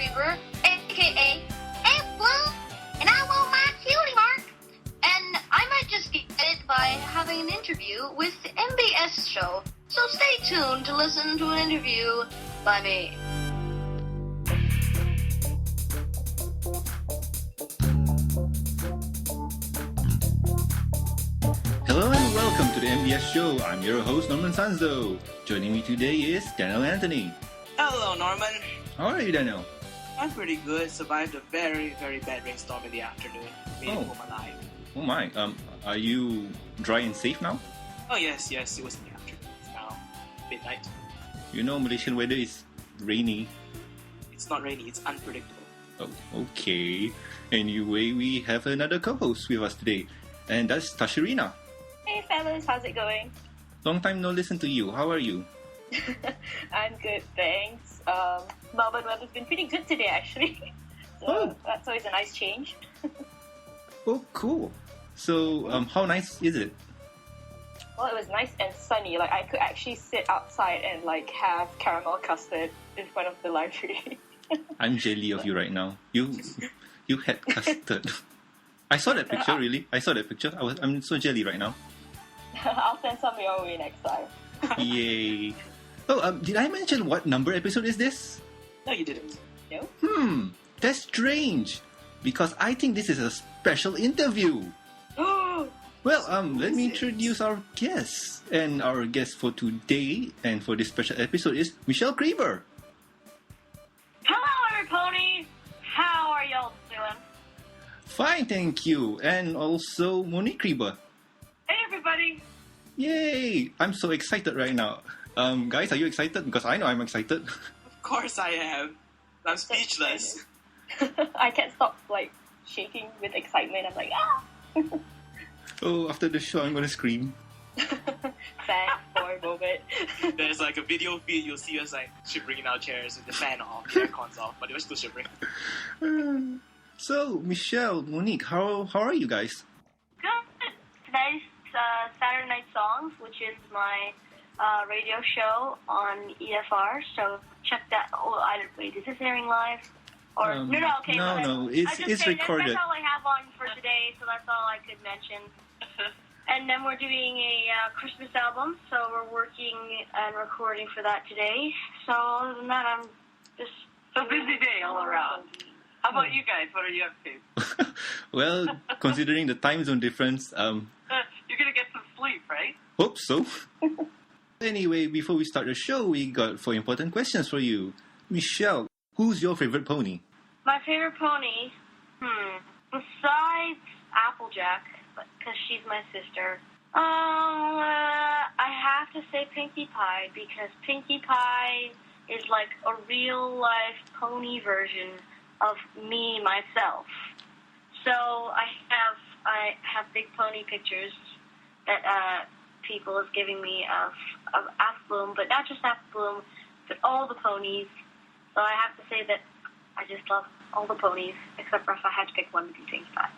Creber, aka Blue, and I want my Cutiemark. And I might just get it by having an interview with the MBS Show. So stay tuned to listen to an interview by me. Hello and welcome to the MBS Show. I'm your host, Norman Sanzo. Joining me today is Daniel Anthony. Hello, Norman. How are you, Daniel? I'm pretty good. Survived a very, very bad rainstorm in the afternoon. Made it home alive. Oh my. Are you dry and safe now? Oh, yes. It was in the afternoon. It's now midnight. You know, Malaysian weather is rainy. It's not rainy. It's unpredictable. Oh, okay. Anyway, we have another co-host with us today. And that's Tash Irina. Hey fellas, how's it going? Long time no listen to you. How are you? I'm good, thanks. Melbourne weather's been pretty good today, actually. So that's always a nice change. Oh, cool. So, how nice is it? Well, it was nice and sunny. Like, I could actually sit outside and, like, have caramel custard in front of the library. I'm jelly of you right now. You had custard. I saw that picture, really. I saw that picture. I'm so jelly right now. I'll send some your way next time. Yay. Oh, did I mention what number episode is this? No, you didn't. No? That's strange. Because I think this is a special interview. Well, let me introduce our guest. And our guest for today and for this special episode is Michelle Creber. Hello, everybody. How are y'all doing? Fine, thank you. And also Monique Creber. Hey, everybody. Yay! I'm so excited right now. Guys, are you excited? Because I know I'm excited. Of course I am. I'm speechless. I can't stop, like, shaking with excitement. I'm like, ah! Oh, after the show, I'm gonna scream. Thanks for a moment. There's like a video feed. You'll see us like shivering in our chairs with the fan off, the aircon's off, but we're still shivering. So, Michelle, Monique, how are you guys? Good. Today's Saturday Night Songs, which is my radio show on EFR. So check that. Oh, wait, is this airing live? Or okay. No, it's recorded. That's all I have on for today, so that's all I could mention. And then we're doing a Christmas album, so we're working and recording for that today. So other than that, I'm just a busy day all around. How about you guys? What are you up to? Well, considering the time zone difference, you're gonna get some sleep, right? Hope so. Anyway, before we start the show, we got 4 important questions for you. Michelle, who's your favorite pony? My favorite pony? Besides Applejack, because she's my sister, I have to say Pinkie Pie, because Pinkie Pie is like a real-life pony version of me, myself. So I have big pony pictures that people is giving me of Appleblom, but not just Appleblom, but all the ponies. So I have to say that I just love all the ponies, except for if I had to pick one to be Pinkie Pie.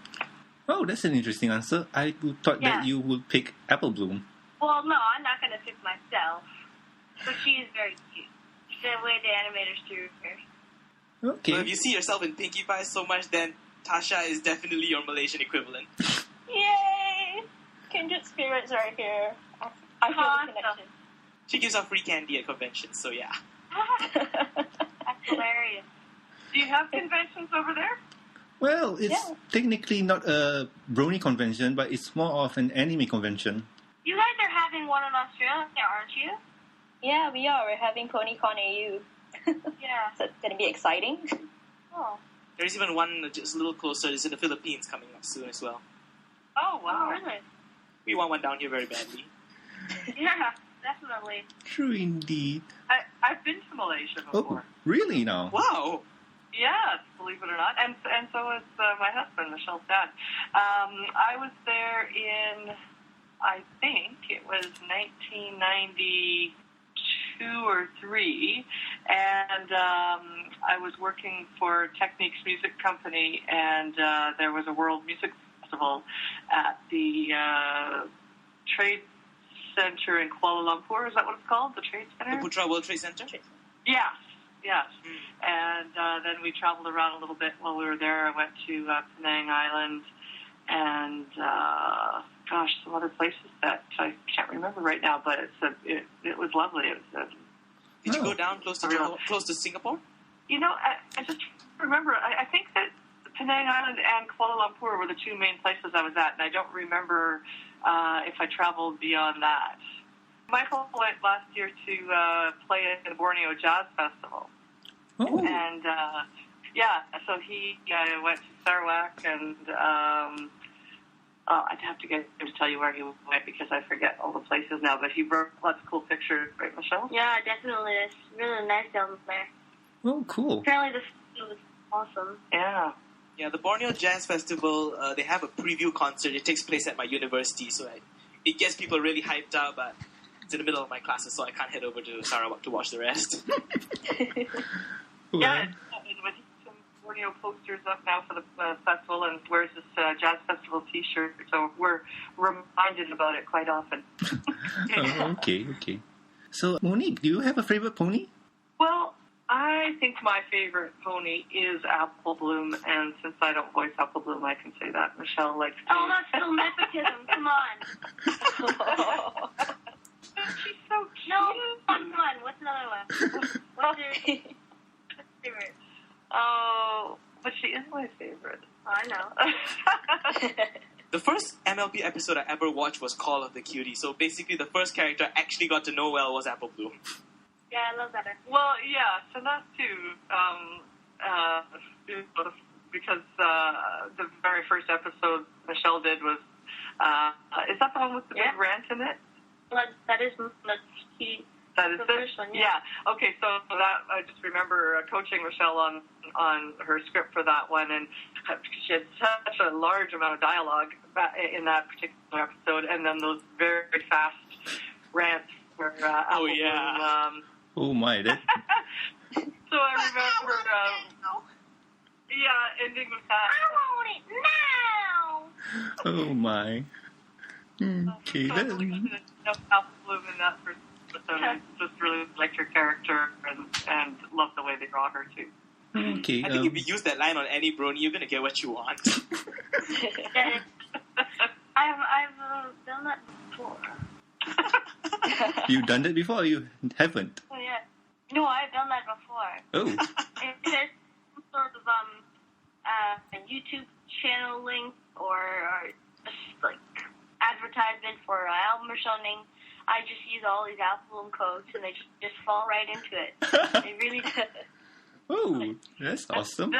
Oh, that's an interesting answer. I thought that you would pick Appleblom. Well, no, I'm not going to pick myself. But she is very cute. The way the animators do her. Okay. Well, if you see yourself in Pinkie Pie so much, then Tasha is definitely your Malaysian equivalent. Yay! Kindred spirits right here. I feel the connection. She gives out free candy at conventions, so yeah. That's hilarious. Do you have conventions over there? Well, it's technically not a Brony convention, but it's more of an anime convention. You guys are having one in Australia, aren't you? Yeah, we are. We're having PonyCon AU. Yeah. So it's going to be exciting. Oh. There's even one just a little closer. It's in the Philippines coming up soon as well. Oh, wow. Oh, really? We want one down here very badly. Yeah, definitely. True indeed. I've been to Malaysia before. Oh, really now? Wow. Yeah, believe it or not. And so was my husband, Michelle's dad. I was there in, I think it was 1992 or 3, and I was working for Techniques Music Company, and there was a World Music Festival at the Trade Center in Kuala Lumpur. Is that what it's called? The Trade Center? The Putra World Trade Center? Yeah. yes. And then we traveled around a little bit while we were there. I went to Penang Island and, some other places that I can't remember right now, but it was lovely. Did you go down close to Singapore? You know, I just remember, I think that Penang Island and Kuala Lumpur were the two main places I was at, and I don't remember if I traveled beyond that. Michael went last year to play at the Borneo Jazz Festival. Oh. And, so he went to Sarawak, and I'd have to get him to tell you where he went because I forget all the places now, but he wrote lots of cool pictures, right, Michelle? Yeah, definitely. It's really nice down there. Oh, cool. Apparently the food was awesome. Yeah. Yeah, the Borneo Jazz Festival, they have a preview concert. It takes place at my university, so it gets people really hyped up, but it's in the middle of my classes, so I can't head over to Sarawak to watch the rest. Yeah, with some Borneo posters up now for the festival, and wears this Jazz Festival T-shirt, so we're reminded about it quite often. Okay. So, Monique, do you have a favorite pony? Well, I think my favorite pony is Apple Bloom, and since I don't voice Apple Bloom, I can say that. Michelle likes to. Oh, that's still nepotism. Come on. She's so cute. No, come on. What's another one? What's your favorite? Oh, but she is my favorite. I know. The first MLB episode I ever watched was Call of the Cutie, so basically the first character I actually got to know well was Apple Bloom. Yeah, I love that. Well, yeah, so that too, because the very first episode Michelle did was, is that the one with the big rant in it? That is key. That is the it? first one, yeah. Okay, so that I just remember coaching Michelle on her script for that one, and she had such a large amount of dialogue in that particular episode, and then those very, very fast rants where Apple Bloom, oh my, that... So I remember, ending with that. I want it now! Oh my. Okay, So Apple Bloom in that first episode. I just really liked her character and loved the way they draw her too. Okay. I think if you use that line on any brony, you're gonna get what you want. I've done that before. You've done that before or you haven't? Oh, yeah. No, I've done that before. Oh. It's some sort of a YouTube channel link or just like advertisement for an album or something. I just use all these Apple Bloom codes and they just fall right into it. They really do. Oh, that's awesome. She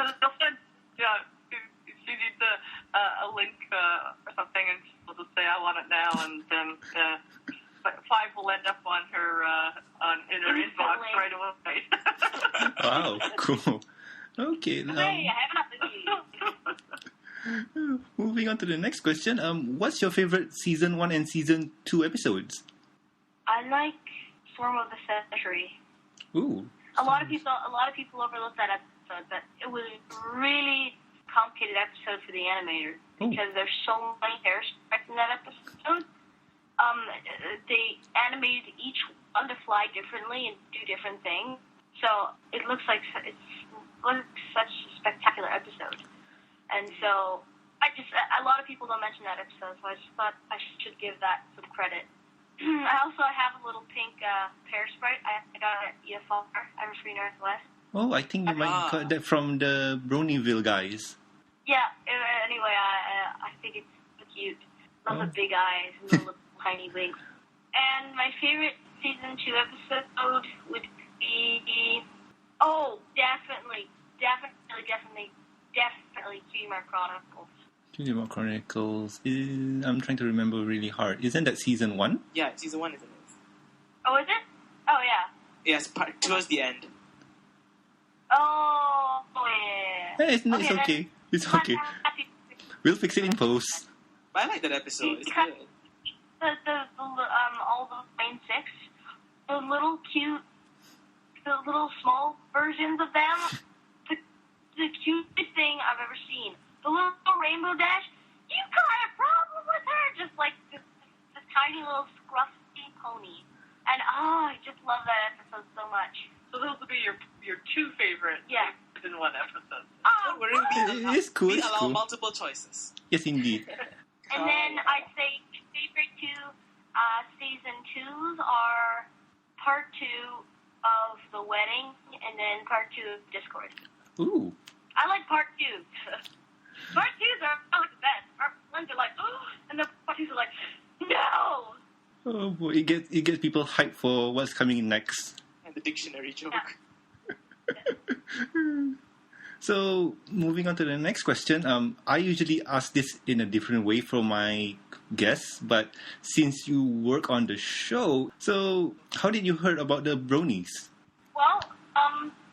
needs a link or something, and she'll just say, "I want it now," and then 5 will end up on her in her inbox right away. Wow, cool. Okay. Hey, I haven't Moving on to the next question. What's your favorite season 1 and season 2 episodes? I like Storm of the Century. Ooh. A lot of people overlook that episode, but it was a really complicated episode for the animator because there's so many hairspray in that episode. They animated each one to fly differently and do different things, so it looks like such a spectacular episode. And so a lot of people don't mention that episode, so I just thought I should give that some credit. I also have a little pink pear Sprite. I got it at EFR, Everfree Northwest. Oh, I think you might got that from the Bronyville guys. Yeah, anyway, I think it's so cute. Love the big eyes and the little tiny wings. And my favorite season 2 episode would be... Oh, definitely Cutiemark Chronicles. Cutiemark Chronicles. I'm trying to remember really hard. Isn't that season 1? Yeah, season 1 isn't it? Oh, is it? Oh, yeah. Yeah, it's towards the end. Oh, yeah. Hey, it's okay. It's okay. We'll fix it in post. But I like that episode. It's good. All the main 6, the little cute, the little small versions of them, the cutest thing I've ever seen. The little Rainbow Dash, you got a problem with her, just like this tiny little scruffy pony. And I just love that episode so much. So those will be your 2 it is cool. We It's allow cool. multiple choices. Yes, indeed. And then I'd say favorite two season 2s are part 2 of the wedding and then part 2 of Discord. Ooh. I like part 2s. Part 2s are always the best. Part 1s are like, oh, and the part 2s are like, no. Oh boy, it gets people hyped for what's coming next. And the dictionary joke. So, moving on to the next question. I usually ask this in a different way from my guests, but since you work on the show, so how did you heard about the Bronies? Well,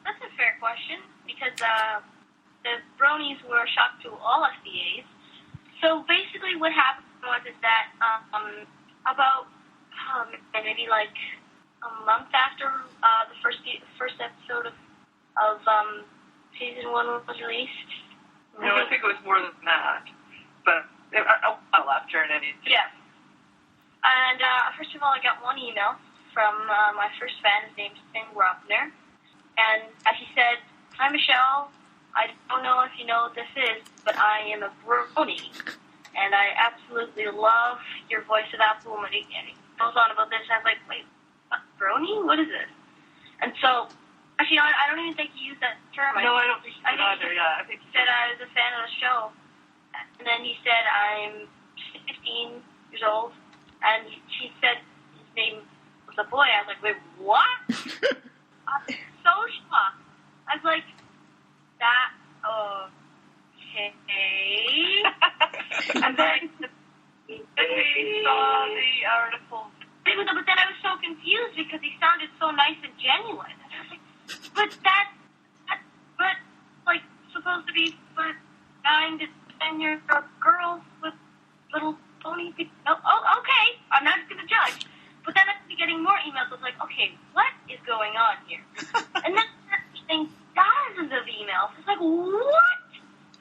that's a fair question because the Bronies were a shock to all SBAs. So basically, what happened was that about maybe like a month after the first episode of season 1 was released. No, I think it was more than that, but a while after in any. Yeah. And first of all, I got one email from my first fan. His name's Tim Grobner, and he said, "Hi Michelle, I don't know if you know what this is, but I am a Brony, and I absolutely love your voice of Apple Monique." And he goes on about this. I was like, "Wait, what, Brony? What is this?" And so, actually, I don't even think he used that term. No, I don't think he did either. I think he said I was a fan of the show, and then he said I'm 15 years old, and she said his name was a boy. I was like, wait, what? I was so shocked. I was like, that, okay. And then we saw the article. But then I was so confused because he sounded so nice and genuine. And I was like, but but like supposed to be for 9 to 10-year-old girls with little pony feet. Oh, okay. I'm not going to judge. But then I was getting more emails. I was like, okay, what is going on here? And then getting dozens of emails. It's like, what?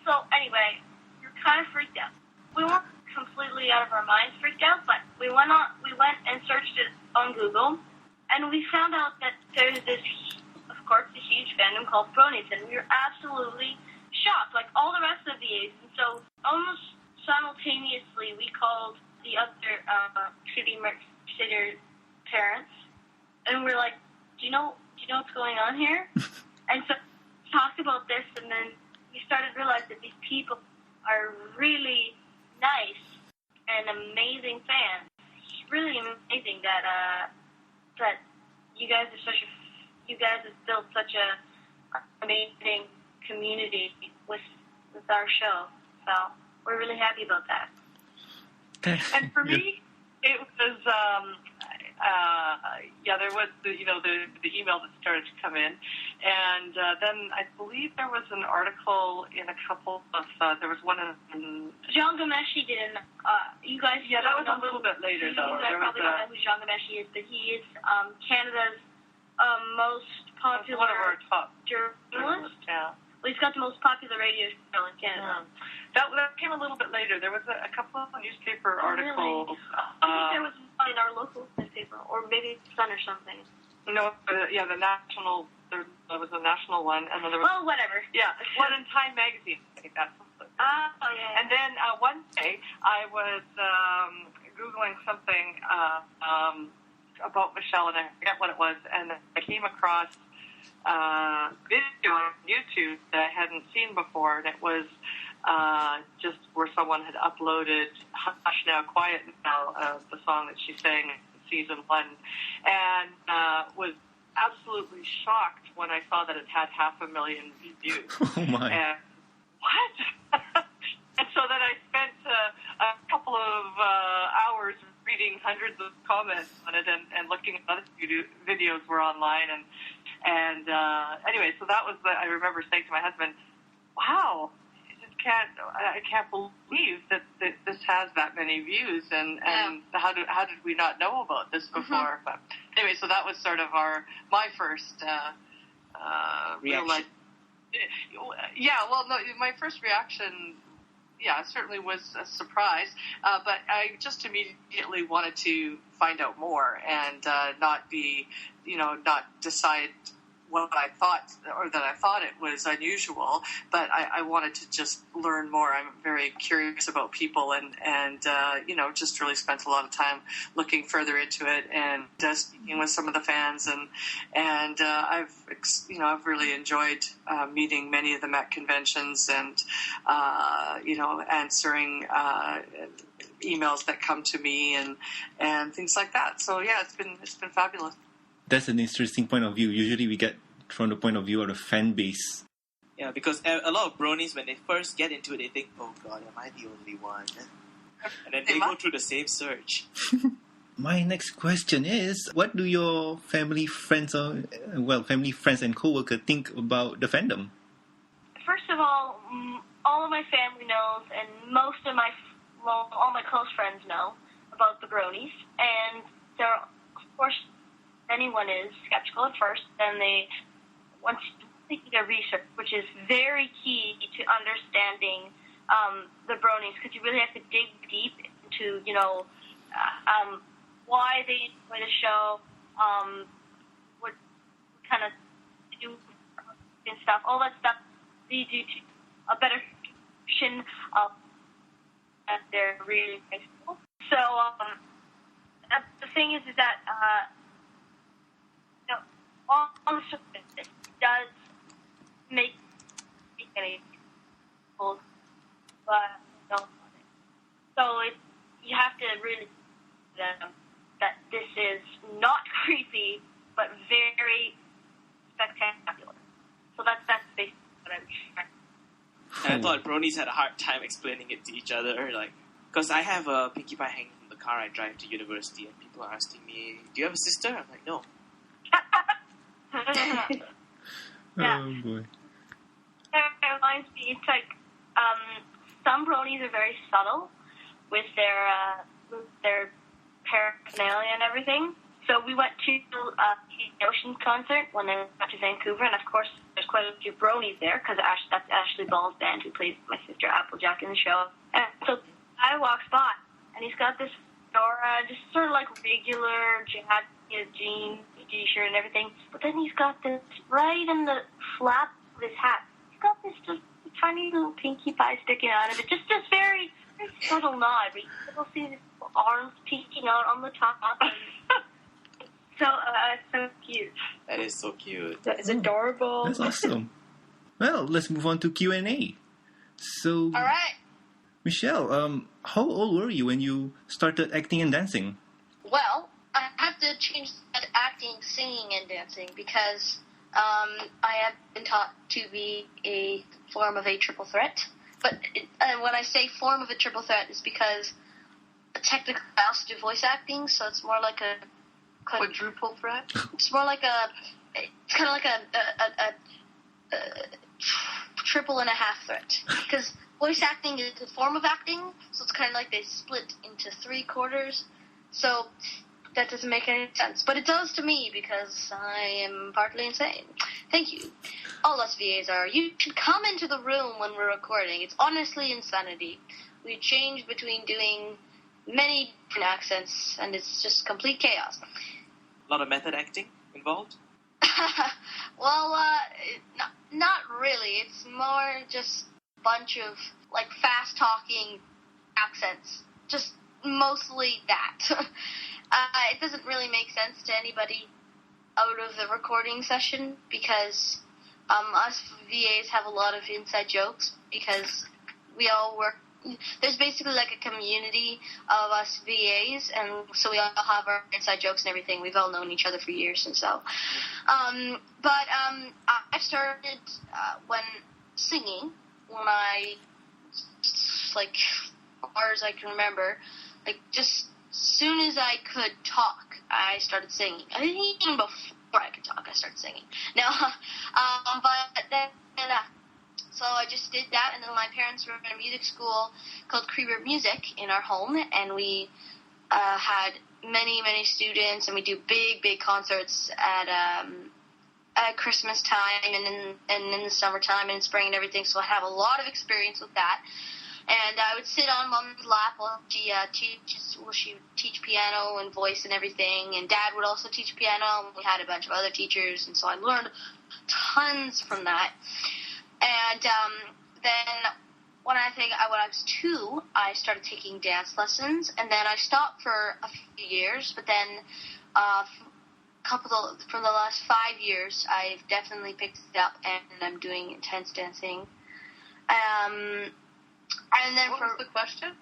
So anyway, we were kind of freaked out. We weren't completely out of our minds freaked out, but we went and searched it on Google, and we found out that there's this, of course, a huge fandom called Bronies, and we were absolutely shocked, like all the rest of the A's. And so almost simultaneously, we called the other Cutiemark parents, and we're like, do you know what's going on here? And so we talked about this, and then we started to realize that these people are really nice and amazing fans. It's really amazing that you guys have built such a amazing community with our show. So we're really happy about that. And for me, it was there was the email that started to come in, and then I believe there was an article in a couple of there was one in John Gameshi did you guys that was a little bit later though. You guys probably don't know who John Gameshi is, but he is Canada's most popular one of our top journalists. Yeah. Well, he's got the most popular radio show in Canada. That came a little bit later. There was a couple of newspaper articles. I think there was one in our local newspaper, or maybe Sun or something. No, the national. There was a national one, and then there was. Well, whatever. Yeah, one in Time magazine. I think that's. Oh yeah. And then one day I was Googling something about Michelle, and I forget what it was, and I came across video on YouTube that I hadn't seen before, and it was just where someone had uploaded Hush Now, Quiet Now, the song that she sang in season 1, and was absolutely shocked when I saw that it had 500,000 views. Oh my. And what? And so then I spent a couple of hours reading hundreds of comments on it and looking at other videos were online, and anyway, so that was I remember saying to my husband, wow, I can't believe that this has that many views, and how did we not know about this before? But anyway, so that was sort of my first real life. My first reaction, certainly was a surprise, but I just immediately wanted to find out more and not decide what I thought, or that I thought it was unusual, but I wanted to just learn more. I'm very curious about people, and just really spent a lot of time looking further into it and speaking with some of the fans, and I've really enjoyed meeting many of them at conventions, and answering emails that come to me and things like that. So yeah, it's been fabulous. That's an interesting point of view. Usually we get from the point of view of the fan base. Yeah, because a lot of bronies, when they first get into it, they think, oh God, am I the only one? And then they go through the same search. My next question is, what do your family, friends, and co-workers think about the fandom? First of all of my family knows, and all my close friends know about the bronies, and they're, of course, anyone is skeptical at first, then once they do their research, which is very key to understanding the bronies, because you really have to dig deep into, why they enjoy the show, what kind of do and stuff, all that stuff leads you to a better description of that they're really nice people. So the thing is that on the surface, it does make any people, but don't. So you have to really that this is not creepy, but very spectacular. So that's basically what I'm trying. And I thought bronies had a hard time explaining it to each other, because I have a Pinkie Pie hanging from the car I drive to university, and people are asking me, "Do you have a sister?" I'm like, "No." Yeah. Oh boy. It reminds me, it's like some bronies are very subtle with their paraphernalia and everything. So we went to the Ocean concert when they went to Vancouver, and of course there's quite a few bronies there because that's Ashley Ball's band, who plays my sister Applejack in the show. And so I walks by, and he's got this fedora, just sort of like regular jacket, jeans, t-shirt, and everything. But then he's got this right in the flap of his hat. He's got this just tiny little Pinkie Pie sticking out of it, just very, very subtle nod. But you'll see his arms peeking out on the top. So cute. That is so cute. That is adorable. That's awesome. Well, let's move on to Q&A. So, All right. Michelle, how old were you when you started acting and dancing? Well, I have to change that acting, singing, and dancing because I have been taught to be a form of a triple threat. But when I say form of a triple threat, it's because technically I also do voice acting, so it's more like a Quadruple threat? It's more like it's kind of like a triple and a half threat. Because voice acting is a form of acting, so it's kind of like they split into 3 quarters. So that doesn't make any sense. But it does to me because I am partly insane. Thank you. All us VAs are. You should come into the room when we're recording. It's honestly insanity. We change between doing many different accents, and it's just complete chaos. A lot of method acting involved? Well, not really. It's more just a bunch of, fast-talking accents. Just mostly that. It doesn't really make sense to anybody out of the recording session because us VAs have a lot of inside jokes because we all work. There's basically like a community of us VAs, and so we all have our inside jokes and everything. We've all known each other for years, and so. I started when I, as far as I can remember, just as soon as I could talk, I started singing. I think even before I could talk, I started singing. So I just did that, and then my parents were in a music school called Creber Music in our home, and we had many, many students, and we do big, big concerts at Christmas time and in the summertime and spring and everything, so I have a lot of experience with that. And I would sit on Mom's lap while she would teach piano and voice and everything, and Dad would also teach piano, and we had a bunch of other teachers, and so I learned tons from that. And then when I was 2, I started taking dance lessons, and then I stopped for a few years. But then, for the last 5 years, I've definitely picked it up, and I'm doing intense dancing. And then What was the question?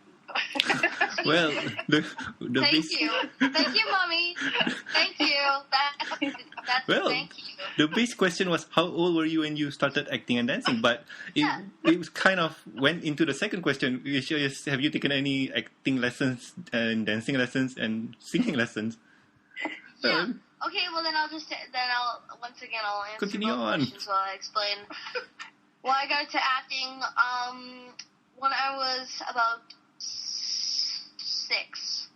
Well, the Thank you, Mommy. Thank you. Well, thank you. the base question was, how old were you when you started acting and dancing? But it was kind of went into the second question, which is, have you taken any acting lessons and dancing lessons and singing lessons? Yeah. Okay, well then I'll once again answer Continue both on. questions while I explain. Well, I got into acting when I was about 6.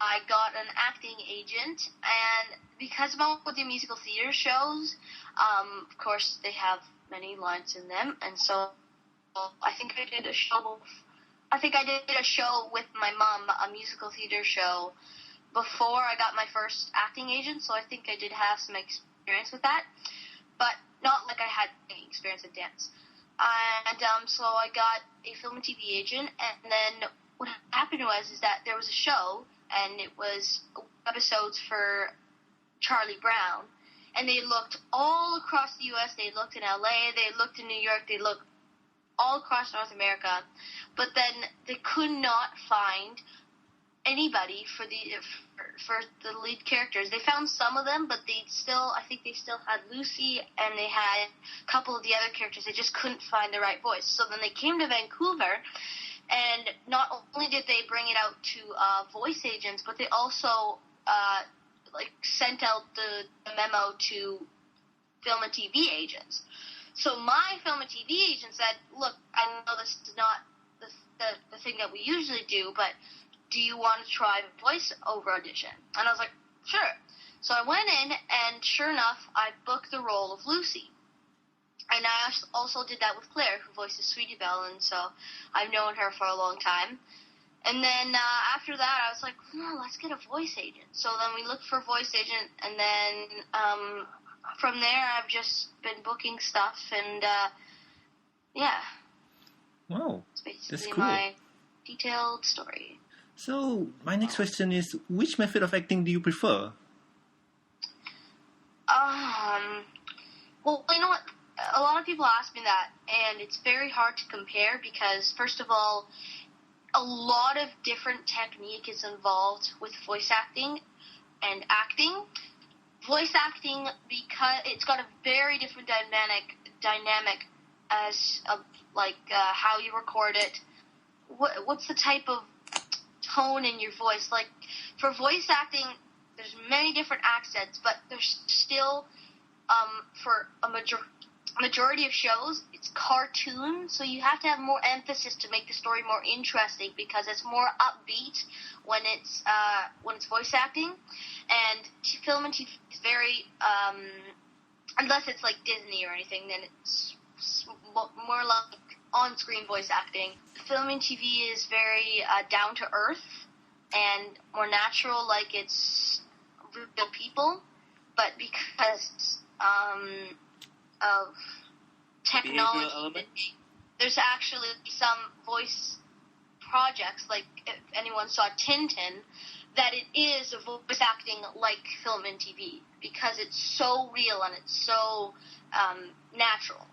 I got an acting agent, and because I'm with the musical theater shows, of course they have many lines in them, and so I think I did a show with my mom, a musical theater show, before I got my first acting agent, so I think I did have some experience with that, but not like I had any experience in dance. And so I got a film and TV agent, and then what happened is that there was a show, and it was episodes for Charlie Brown, and they looked all across the U.S., they looked in L.A., they looked in New York, they looked all across North America, but then they could not find anybody for the lead characters. They found some of them, but I think they still had Lucy, and they had a couple of the other characters. They just couldn't find the right voice. So then they came to Vancouver, and not only did they bring it out to voice agents, but they also sent out the memo to film and TV agents. So my film and TV agent said, look, I know this is not the thing that we usually do, but do you want to try a voice-over audition? And I was like, sure. So I went in, and sure enough, I booked the role of Lucy. And I also did that with Claire, who voices Sweetie Belle, and so I've known her for a long time. And then after that, I was like, let's get a voice agent. So then we looked for a voice agent, and then from there, I've just been booking stuff, and yeah. Wow, It's basically that's cool. my detailed story. So, my next question is, which method of acting do you prefer? Well, you know what? A lot of people ask me that, and it's very hard to compare because, first of all, a lot of different technique is involved with voice acting and acting. Voice acting, because it's got a very different dynamic as how you record it. What's the type of tone in your voice? Like, for voice acting, there's many different accents, but there's still, for a majority of shows, it's cartoon, so you have to have more emphasis to make the story more interesting because it's more upbeat when it's voice acting, and film and TV is very, unless it's like Disney or anything, then it's more like on-screen voice acting. Film and TV is very down to earth and more natural, like it's real people, but because of technology, there's actually some voice projects, like if anyone saw Tintin, that it is voice acting like film and TV because it's so real and it's so natural.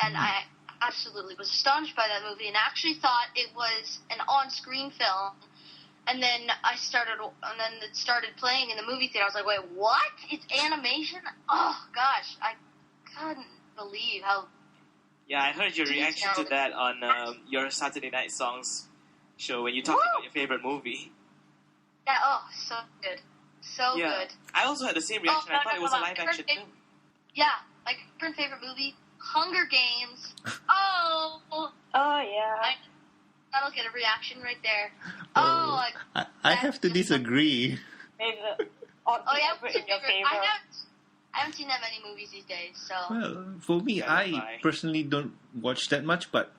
And I absolutely was astonished by that movie and actually thought it was an on-screen film. And then it started playing in the movie theater. I was like, wait, what? It's animation? Oh, gosh. I couldn't believe how... Yeah, I heard your reaction to that on your Saturday Night Songs show when you talked about your favorite movie. Yeah, so good. So good. I also had the same reaction. I thought it was a live-action film. Yeah, my current favorite movie, Hunger Games. Oh, yeah. That'll get a reaction right there. I have to disagree. Maybe in your favor. I haven't seen that many movies these days, so... Well, for me, I personally don't watch that much, but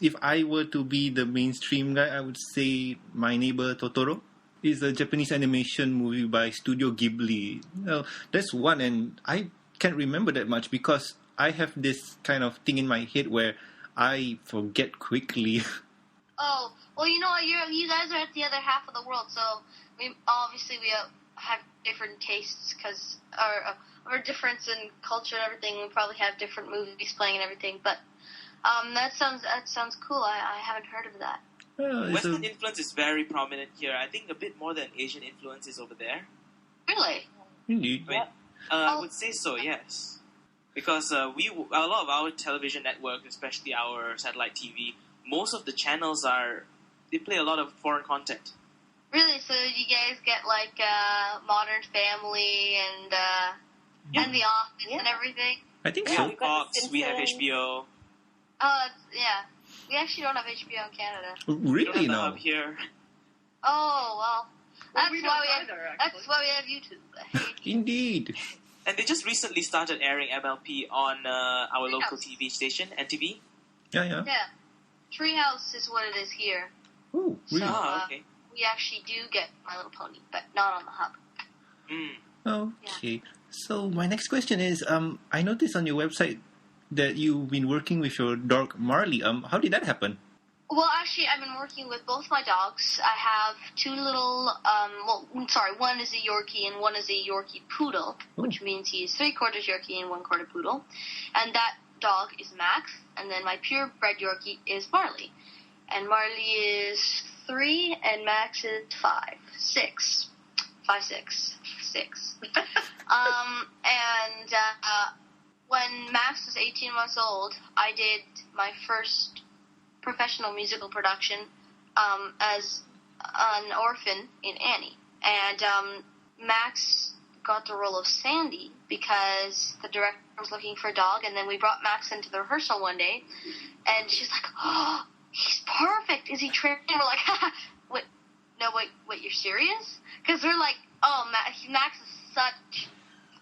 if I were to be the mainstream guy, I would say My Neighbor Totoro is a Japanese animation movie by Studio Ghibli. That's one, and I can't remember that much because I have this kind of thing in my head where I forget quickly. Oh, well, you know what? You guys are at the other half of the world, so we have different tastes because our difference in culture and everything. We probably have different movies playing and everything, but that sounds cool. I haven't heard of that. Western influence is very prominent here. I think a bit more than Asian influence is over there. Really? Indeed. I mean, I would say so, yes. Because a lot of our television network, especially our satellite TV, most of the channels they play a lot of foreign content. Really? So you guys get like Modern Family and The Office and everything? I think We so. have Fox, we have HBO. Oh, yeah. We actually don't have HBO in Canada. We don't Really have the now? hub here. Oh, well. That's we why don't we have. either, actually. That's why we have YouTube. Indeed. And they just recently started airing MLP on our local Treehouse. TV station, NTV. Yeah. Yeah. Treehouse is what it is here. Oh, really? Ah, okay. We actually do get My Little Pony, but not on the hub. Mm. Okay. So my next question is, I noticed on your website that you've been working with your dog Marley. How did that happen? Well, actually, I've been working with both my dogs. I have two little, one is a Yorkie and one is a Yorkie Poodle, which means he's 3/4 Yorkie and 1/4 Poodle. And that dog is Max, and then my purebred Yorkie is Marley. And Marley is 3, and Max is 5, 6. When Max was 18 months old, I did my first professional musical production as an orphan in Annie. And Max got the role of Sandy because the director was looking for a dog, and then we brought Max into the rehearsal one day, and she's like, "Oh, he's perfect. Is he trained?" And we're like, wait, you're serious? Because we're like, oh, Max is such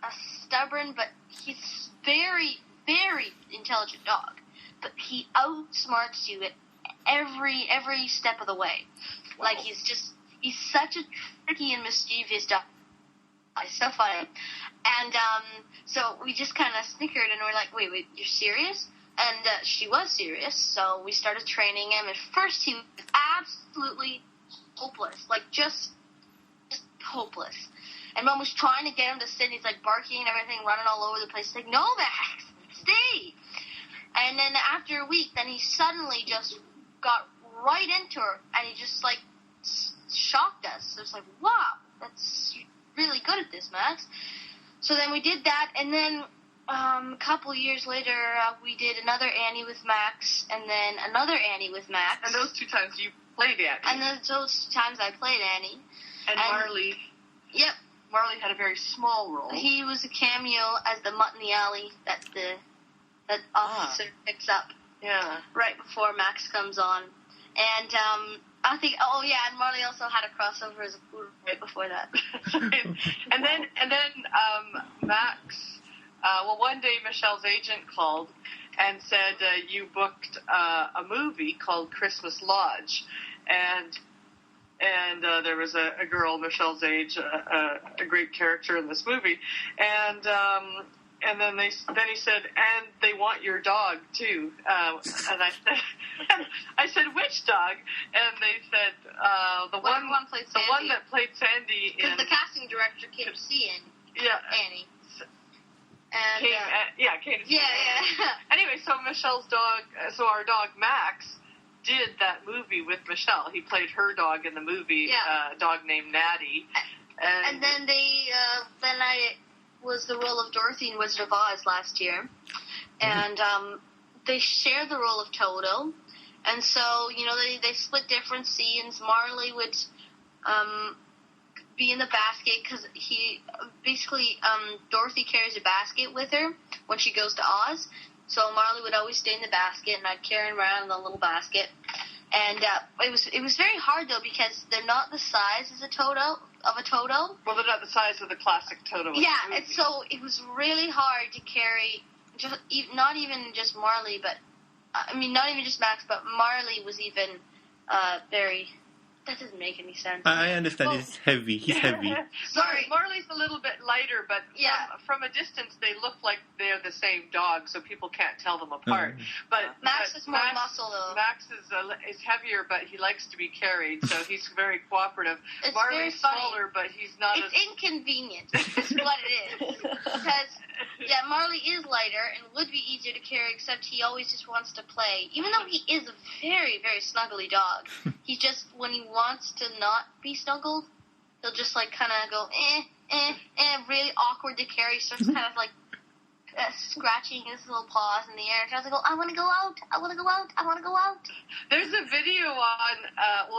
a stubborn, but he's very, very intelligent dog. But he outsmarts you at every step of the way. Wow. Like, he's such a tricky and mischievous dog. It's so funny. And so we just kind of snickered, and we're like, wait, you're serious? And she was serious, so we started training him. At first, he was absolutely hopeless, like just hopeless. And Mom was trying to get him to sit, and he's like barking and everything, running all over the place. Like, no, Max, stay. And then after a week, then he suddenly just got right into her, and he just like shocked us. So it's like, wow, you're really good at this, Max. So then we did that, and then a couple years later, we did another Annie with Max, and then another Annie with Max. And those 2 times you played Annie. And then those times I played Annie. And Marley. Yep. Marley had a very small role. He was a cameo as the mutt in the alley that officer picks up. Yeah. Right before Max comes on. And I think, and Marley also had a crossover as a poodle right before that. and then Max, one day Michelle's agent called and said you booked a movie called Christmas Lodge, and there was a girl Michelle's age, a great character in this movie, and then he said, and they want your dog too, and I said which dog? And they said the one that played Sandy. Because the casting director came to see Annie. And, came to see Annie. Anyway, so Michelle's dog, our dog Max did that movie with Michelle. He played her dog in the movie, a dog named Natty. And then I was the role of Dorothy in Wizard of Oz last year. And they shared the role of Toto. And so, they split different scenes. Marley would be in the basket because Dorothy carries a basket with her when she goes to Oz. So Marley would always stay in the basket, and I'd carry him around in the little basket. And it was very hard though because they're not the size as a Toto. Well, they're not the size of the classic Toto. Yeah, and so it was really hard to carry. Not even just Marley, but not even just Max, but Marley was even very that doesn't make any sense. I understand it's heavy. He's heavy. Sorry. Marley's a little bit lighter, but from a distance they look like they're the same dog, so people can't tell them apart. But Max is more muscle, though. Max is heavier, but he likes to be carried, so he's very cooperative. It's Marley's very funny. smaller, but he's not It's inconvenient. Is what it is. Because, Marley is lighter and would be easier to carry, except he always just wants to play. Even though he is a very, very snuggly dog, he just, when he wants to not be snuggled, he'll just, like, kind of go, really awkward to carry, starts kind of, like, scratching his little paws in the air, tries to go, I want to go out, I want to go out, I want to go out. There's a video on,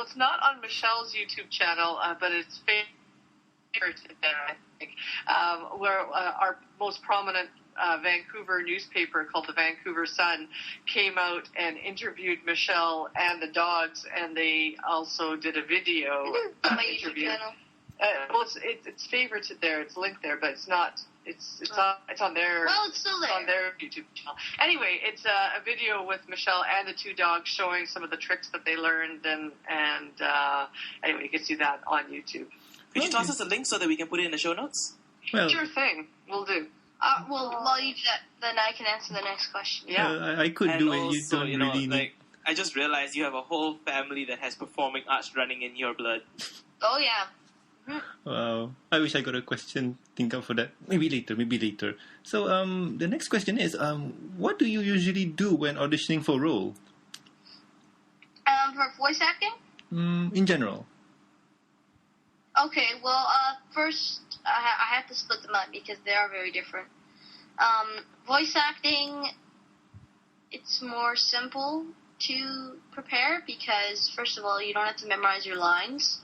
it's not on Michelle's YouTube channel, but it's favorite there, I think, where our most prominent Vancouver newspaper called the Vancouver Sun came out and interviewed Michelle and the dogs, and they also did a video On my YouTube interview. channel. It's favorited there. It's linked there, but it's not. It's on their. Well, it's still there. On their YouTube channel. Anyway, it's a video with Michelle and the two dogs showing some of the tricks that they learned, and anyway, you can see that on YouTube. Could you toss us a link so that we can put it in the show notes? Well, Sure thing, we'll do. While you do that, then I can answer the next question. Yeah. I could And do it. You also, don't you know, really need. like, I just realized you have a whole family that has performing arts running in your blood. Oh, yeah. Wow. I wish I got a question. Think up for that. Maybe later. So, the next question is, what do you usually do when auditioning for a role? For voice acting? In general. Okay, well, first, I have to split them up because they are very different. Voice acting, it's more simple to prepare because, first of all, you don't have to memorize your lines.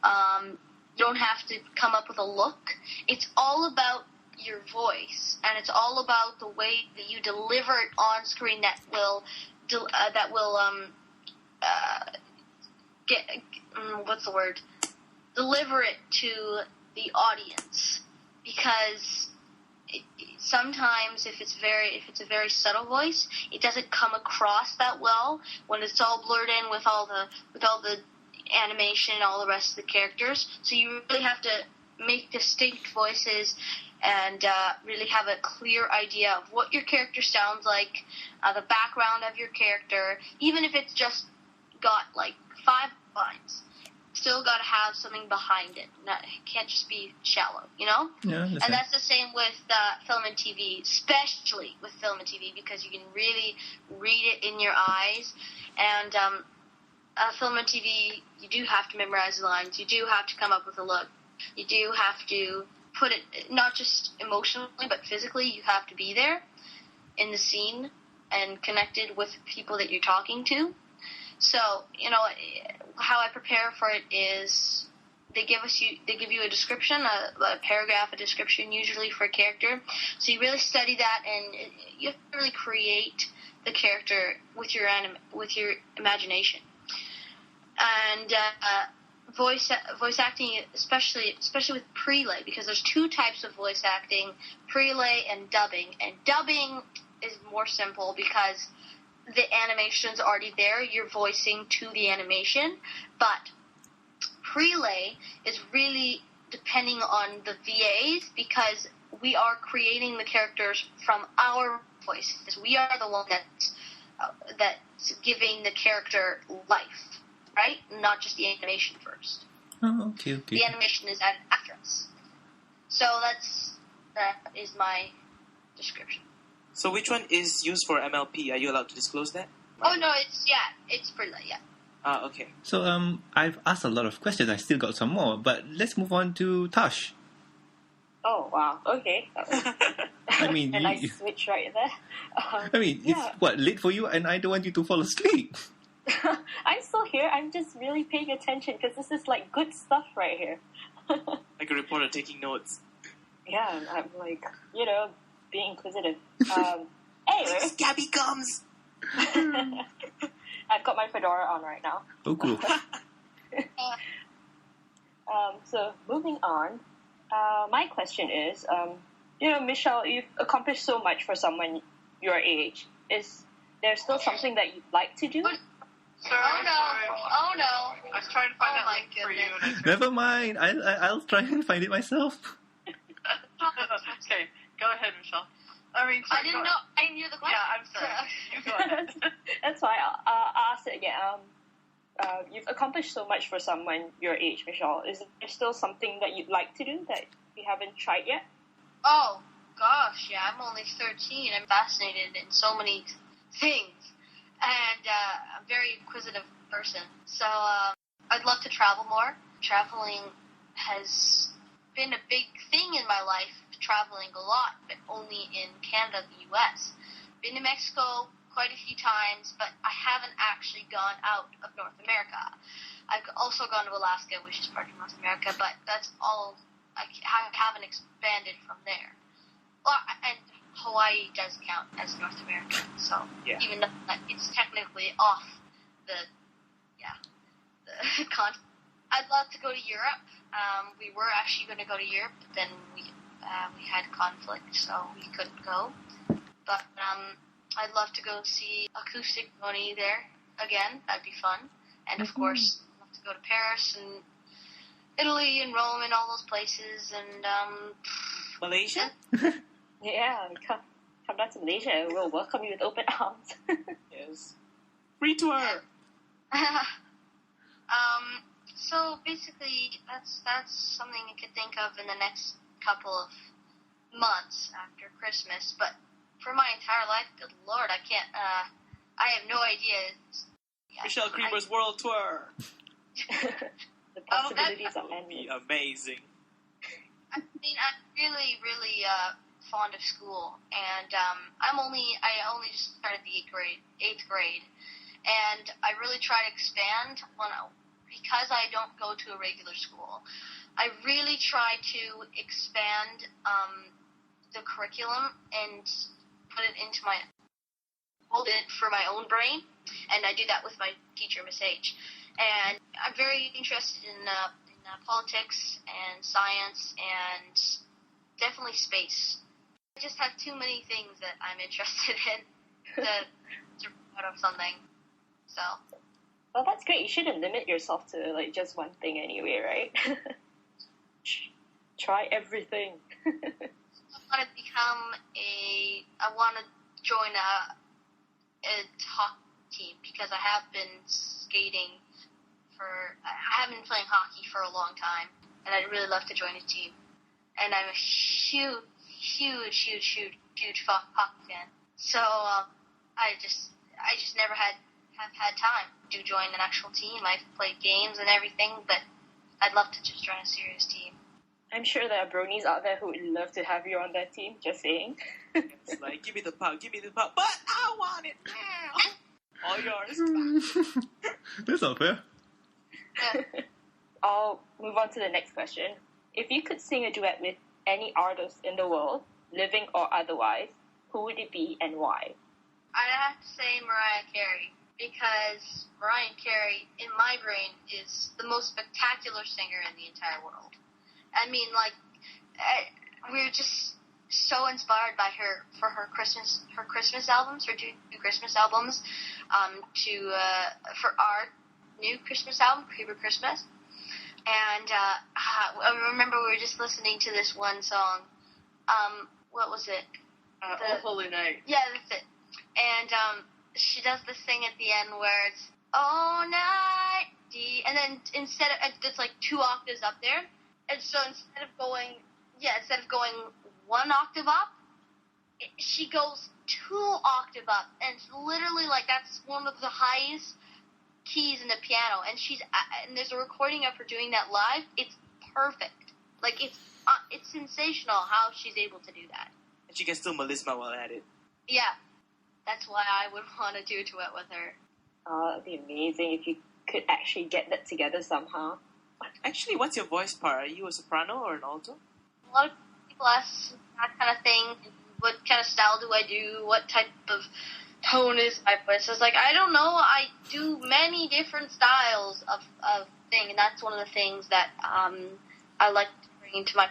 You don't have to come up with a look. It's all about your voice, and it's all about the way that you deliver it on screen that will deliver it to the audience, because sometimes if it's a very subtle voice, it doesn't come across that well when it's all blurred in with all the animation and all the rest of the characters. So you really have to make distinct voices and really have a clear idea of what your character sounds like, the background of your character, even if it's just got like 5 lines. Still got to have something behind it. It can't just be shallow, you know? Yeah, and that's the same with film and TV, especially with film and TV, because you can really read it in your eyes. And film and TV, you do have to memorize the lines. You do have to come up with a look. You do have to put it, not just emotionally, but physically, you have to be there in the scene and connected with people that you're talking to. So, you know, how I prepare for it is they give you a description, a paragraph, a description usually for a character. So you really study that, and you have to really create the character with your imagination. And voice acting, especially with prelay, because there's 2 types of voice acting: prelay and dubbing. And dubbing is more simple because the animation's already there, you're voicing to the animation, but prelay is really depending on the VAs, because we are creating the characters from our voices. We are the one that's giving the character life, right? Not just the animation first. Oh, okay. The animation is added after us. So that is my description. So which one is used for MLP? Are you allowed to disclose that? Oh, no, it's prelay, yeah. Okay. So, I've asked a lot of questions. I still got some more, but let's move on to Tash. Oh, wow. Okay. I mean, and I switch right there. It's late for you, and I don't want you to fall asleep. I'm still here. I'm just really paying attention because this is like good stuff right here. Like a reporter taking notes. Yeah, I'm like, being inquisitive. Anyway. Scabby gums! I've got my fedora on right now. Oh, cool. So, moving on. My question is, Michelle, you've accomplished so much for someone your age. Is there still something that you'd like to do? Sorry, Oh no! sorry. Oh no! I was trying to find Oh that my link for you. goodness. And I Never mind. I'll try and find it myself. okay, go ahead, Michelle. I mean, I sorry, didn't go know. ahead. I didn't hear the question. Yeah, I'm sorry. You go ahead. That's why I'll ask it again. You've accomplished so much for someone your age, Michelle. Is there still something that you'd like to do that you haven't tried yet? Oh gosh, yeah. I'm only 13. I'm fascinated in so many things, and I'm a very inquisitive person. So I'd love to travel more. Traveling has been a big thing in my life. Traveling a lot, but only in Canada, the U.S. Been to Mexico quite a few times, but I haven't actually gone out of North America. I've also gone to Alaska, which is part of North America, but that's all. I haven't expanded from there. Well, and Hawaii does count as North America, so Yeah. even though it's technically off the continent. I'd love to go to Europe. We were actually going to go to Europe, but then we had conflict, so we couldn't go. But I'd love to go see Acoustic Brony there again. That'd be fun. And of course, I'd love to go to Paris and Italy and Rome and all those places. And Malaysia? Yeah, come down to Malaysia and we'll welcome you with open arms. Yes. Free tour. So basically, that's something I could think of in the next couple of months after Christmas. But for my entire life, good Lord, I can't. I have no idea. Michelle Creber's world tour. The possibilities are Would be endless. amazing. I mean, I'm really, really fond of school, and I only just started the eighth grade, and I really try to expand because I don't go to a regular school. I really try to expand the curriculum and hold it for my own brain, and I do that with my teacher, Miss H. And I'm very interested in politics and science and definitely space. I just have too many things that I'm interested in to out of something. So. Well, that's great. You shouldn't limit yourself to like just one thing anyway, right? Try everything. I want to join a hockey team because I have been skating I have been playing hockey for a long time, and I'd really love to join a team. And I'm a huge hockey fan. So I just never have had time to join an actual team. I've played games and everything, but I'd love to just join a serious team. I'm sure there are bronies out there who would love to have you on their team, just saying. It's like, give me the puck, but I want it now. All yours. That's not fair. I'll move on to the next question. If you could sing a duet with any artist in the world, living or otherwise, who would it be and why? I'd have to say Mariah Carey, because Mariah Carey, in my brain, is the most spectacular singer in the entire world. I mean, we're just so inspired by her for her Christmas albums, her two Christmas albums, for our new Christmas album, Creber Christmas. And I remember we were just listening to this one song. What was it? Oh Holy Night. Yeah, that's it. And she does this thing at the end where it's "Oh night," and then instead of it's like 2 octaves up there, and so instead of going one octave up, she goes 2 octave up, and it's literally like that's one of the highest keys in the piano, and and there's a recording of her doing that live. It's perfect. Like it's sensational how she's able to do that. And she can still melisma while at it. Yeah, that's why I would want to do a duet with her. Oh, that'd be amazing if you could actually get that together somehow. Actually, what's your voice part? Are you a soprano or an alto? A lot of people ask that kind of thing. What kind of style do I do? What type of tone is my voice? It's like, I don't know. I do many different styles of thing, and that's one of the things that I like to bring into my.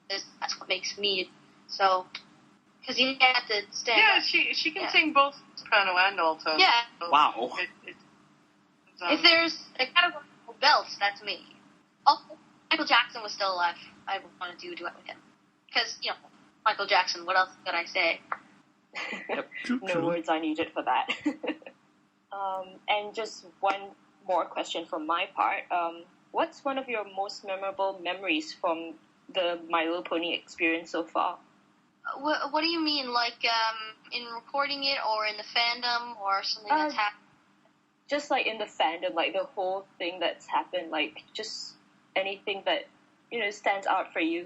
That's what makes me so. Because you have to stand. Yeah, up. she can sing both soprano and alto. Yeah. So Wow. If there's a category for belts, that's me. Also, Michael Jackson was still alive, I would want to do a duet with him. Because, Michael Jackson, what else could I say? No words are needed for that. And just one more question from my part. What's one of your most memorable memories from the My Little Pony experience so far? What do you mean? Like, in recording it, or in the fandom, or something that's happened? Just like in the fandom, like the whole thing that's happened, like just anything that, stands out for you.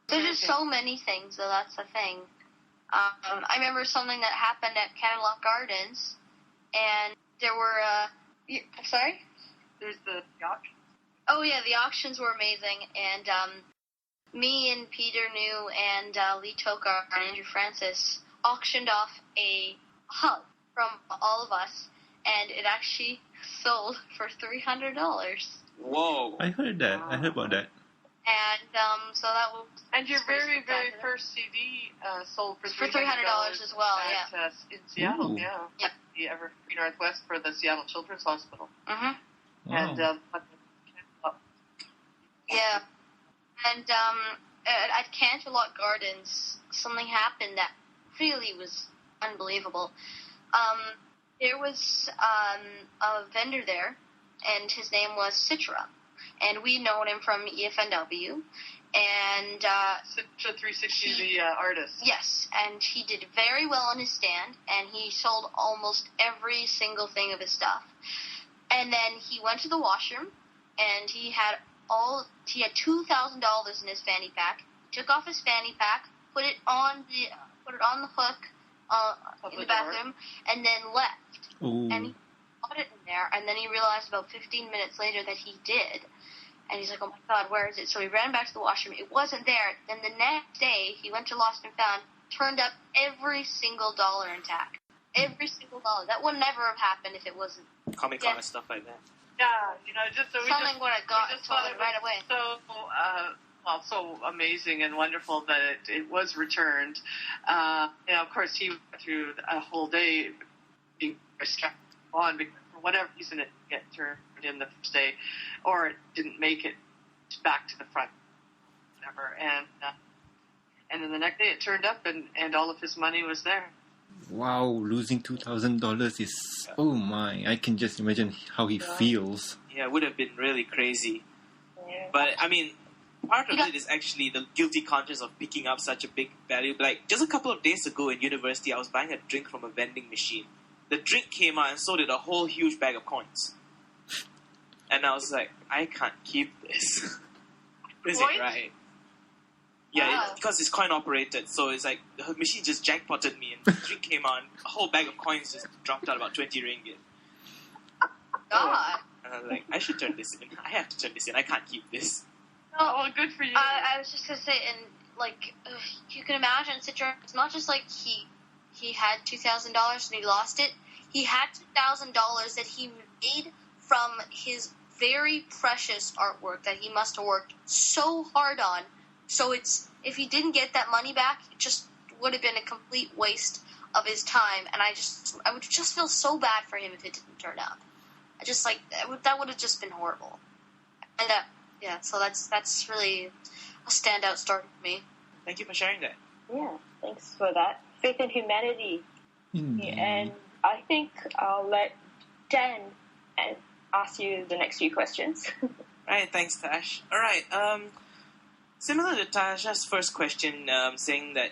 There's just so many things, so that's the thing. I remember something that happened at Cutiemark Gardens, and there were, I'm sorry? There's the auction. Oh yeah, the auctions were amazing, and me and Peter New and Lee Tokar and Andrew Francis auctioned off a hug from all of us, and it actually sold for $300. Whoa. I heard that. I heard about that. And so that was... And your very, very first CD sold for $300 as well, in Seattle, Ooh. yeah. Yep. The Evergreen Northwest for the Seattle Children's Hospital. Mm-hmm. Wow. And, Yeah. And at Canterlot Gardens, something happened that really was unbelievable. There was a vendor there, and his name was Citra. And we'd known him from EFNW. And Citra 360, the artist. yes, and he did very well on his stand, and he sold almost every single thing of his stuff. And then he went to the washroom, and he had $2,000 in his fanny pack. Took off his fanny pack, put it on the hook in the bathroom, and then left. Ooh. And he put it in there, and then he realized about 15 minutes later that he did. And he's like, oh my God, where is it? So he ran back to the washroom. It wasn't there. Then the next day, he went to Lost and Found, turned up every single dollar intact. Every single dollar. That would never have happened if it wasn't. Comic-Con and stuff like that. Yeah, Something would have got just thought it it right away. So amazing and wonderful that it was returned. Of course, he went through a whole day being strapped on because for whatever reason it didn't get turned in the first day, or it didn't make it back to the front, whatever. And then the next day it turned up, and all of his money was there. Wow, losing $2,000 is... Oh my, I can just imagine how he feels. Yeah, it would have been really crazy. Yeah. But, I mean, part of it is actually the guilty conscience of picking up such a big value. Like, just a couple of days ago in university, I was buying a drink from a vending machine. The drink came out and so did a whole huge bag of coins. And I was like, I can't keep this. Is it right? Yeah, Wow. because it's coin operated, so it's like the machine just jackpotted me, and the drink came out, and a whole bag of coins just dropped out about 20 ringgit. God. And I was like, I should turn this in. I have to turn this in. I can't keep this. Oh, well, good for you. I was just going to say, and, like, you can imagine, Citra, it's not just like he had $2,000 and he lost it. He had $2,000 that he made from his very precious artwork that he must have worked so hard on. So if he didn't get that money back, it just would have been a complete waste of his time. And I would just feel so bad for him if it didn't turn up. That would have just been horrible. And so that's really a standout story for me. Thank you for sharing that. Yeah, thanks for that. Faith in humanity. Indeed. And I think I'll let Dan ask you the next few questions. Right, thanks, Tash. All right, similar to Tasha's first question, saying that,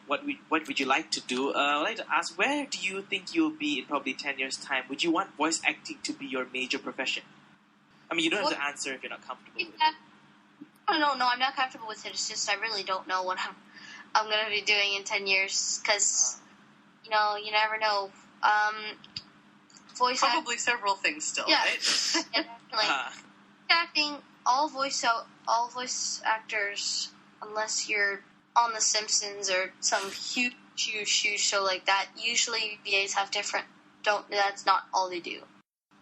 what would you like to do? I'd like to ask, where do you think you'll be in probably 10 years' time? Would you want voice acting to be your major profession? I mean, you don't have to answer if you're not comfortable with it. No, I'm not comfortable with it. It's just I really don't know what I'm going to be doing in 10 years because, you never know. Voice Probably several things still, yeah. right? And, like, acting, all voice actors, unless you're on The Simpsons or some huge show like that, usually VAs have that's not all they do.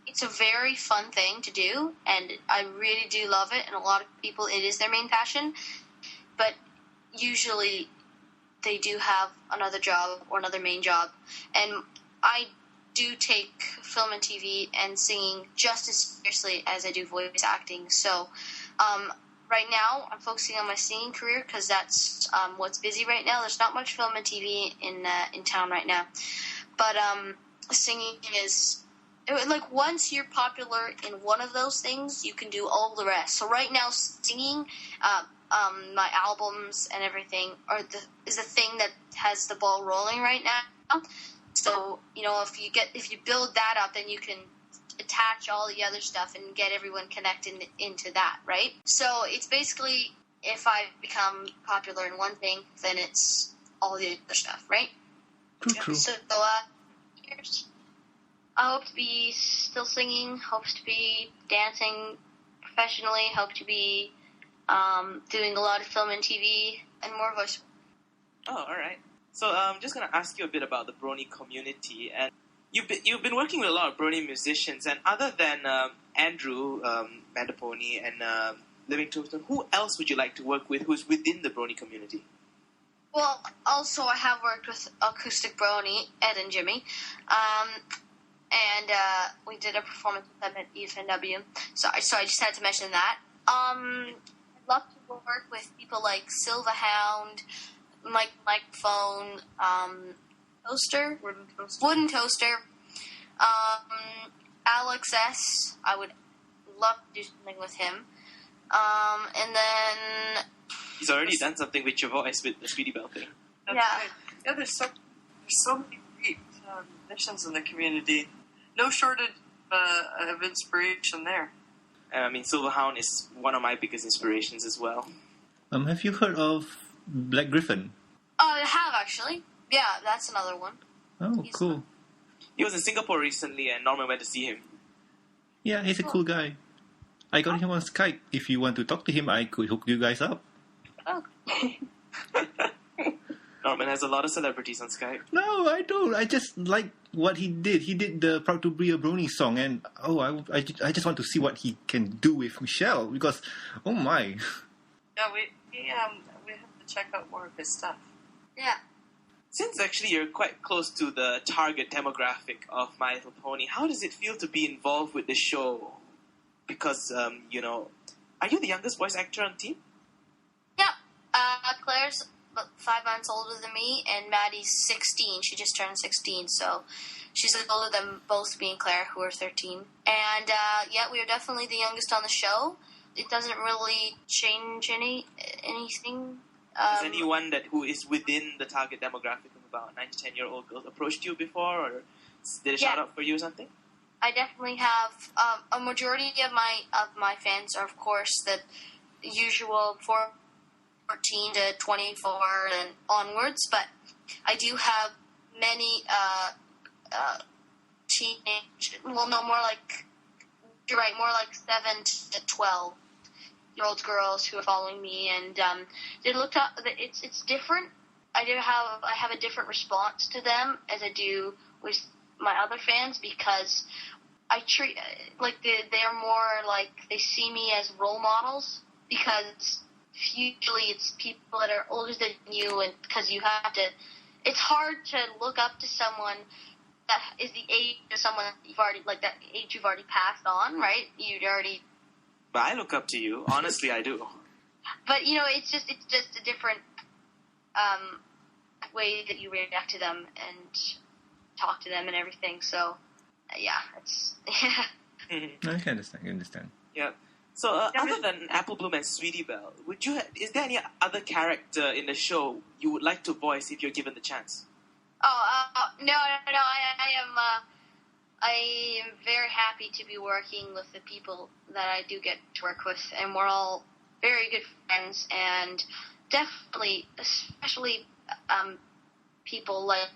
It's a very fun thing to do, and I really do love it, and a lot of people, it is their main passion, but usually they do have another job or another main job, and I do take film and TV and singing just as seriously as I do voice acting. So right now I'm focusing on my singing career because that's what's busy right now. There's not much film and TV in town right now. But singing is... Like, once you're popular in one of those things, you can do all the rest. So right now, singing, my albums and everything is the thing that has the ball rolling right now. So, if you build that up, then you can attach all the other stuff and get everyone connected into that, right? So it's basically, if I become popular in one thing, then it's all the other stuff, right? Cool. So, here's... I hope to be still singing, hopes to be dancing professionally, hope to be doing a lot of film and TV, and more voice. Oh, all right. So I'm just going to ask you a bit about the Brony community. And you've been working with a lot of Brony musicians, and other than Andrew Mandaponi and Living Tombstone, who else would you like to work with who's within the Brony community? Well, also I have worked with Acoustic Brony, Ed and Jimmy. And we did a performance with them at EFNW. So I just had to mention that. I'd love to work with people like Silverhound, Microphone, Toaster, Wooden Toaster, Alex S. I would love to do something with him. And then... He's already done something with your voice with the Sweetie Belle thing. That's right. Yeah, there's so many great musicians in the community. No shortage of inspiration there. I mean, Silverhound is one of my biggest inspirations as well. Have you heard of Black Griffin? I have, actually. Yeah, that's another one. Oh, cool. He was in Singapore recently, and Norman went to see him. Yeah, he's a cool guy. I got him on Skype. If you want to talk to him, I could hook you guys up. Oh. Norman has a lot of celebrities on Skype. No, I don't. I just like what he did. He did the Proud to Be a Brony song, and I just want to see what he can do with Michelle, because, oh my. Yeah, we have to check out more of his stuff. Yeah. Since actually you're quite close to the target demographic of My Little Pony, how does it feel to be involved with the show? Because, are you the youngest voice actor on the team? Yeah. Claire's 5 months older than me, and Maddie's 16. She just turned 16, so she's older than both me and Claire, who are 13. And, we are definitely the youngest on the show. It doesn't really change anything. Has anyone who is within the target demographic of about 9 to 10-year-old girls approached you before, or did a shout-out for you or something? I definitely have. A majority of my fans are, of course, the usual 14 to 24 and onwards, but I do have many teenage, more like 7 to 12-year-old girls who are following me, and they looked up. It's different. I have a different response to them as I do with my other fans, because I treat they're more like they see me as role models, because usually it's people that are older than you, and because you have to, it's hard to look up to someone that is the age of someone you've already, like that age you've already passed on, right? You'd already. But I look up to you. Honestly, I do. But it's just a different way that you react to them and talk to them and everything. So it's I can understand. Yeah. So, other than Apple Bloom and Sweetie Belle, is there any other character in the show you would like to voice if you're given the chance? No. I am very happy to be working with the people that I do get to work with, and we're all very good friends, and definitely, especially people like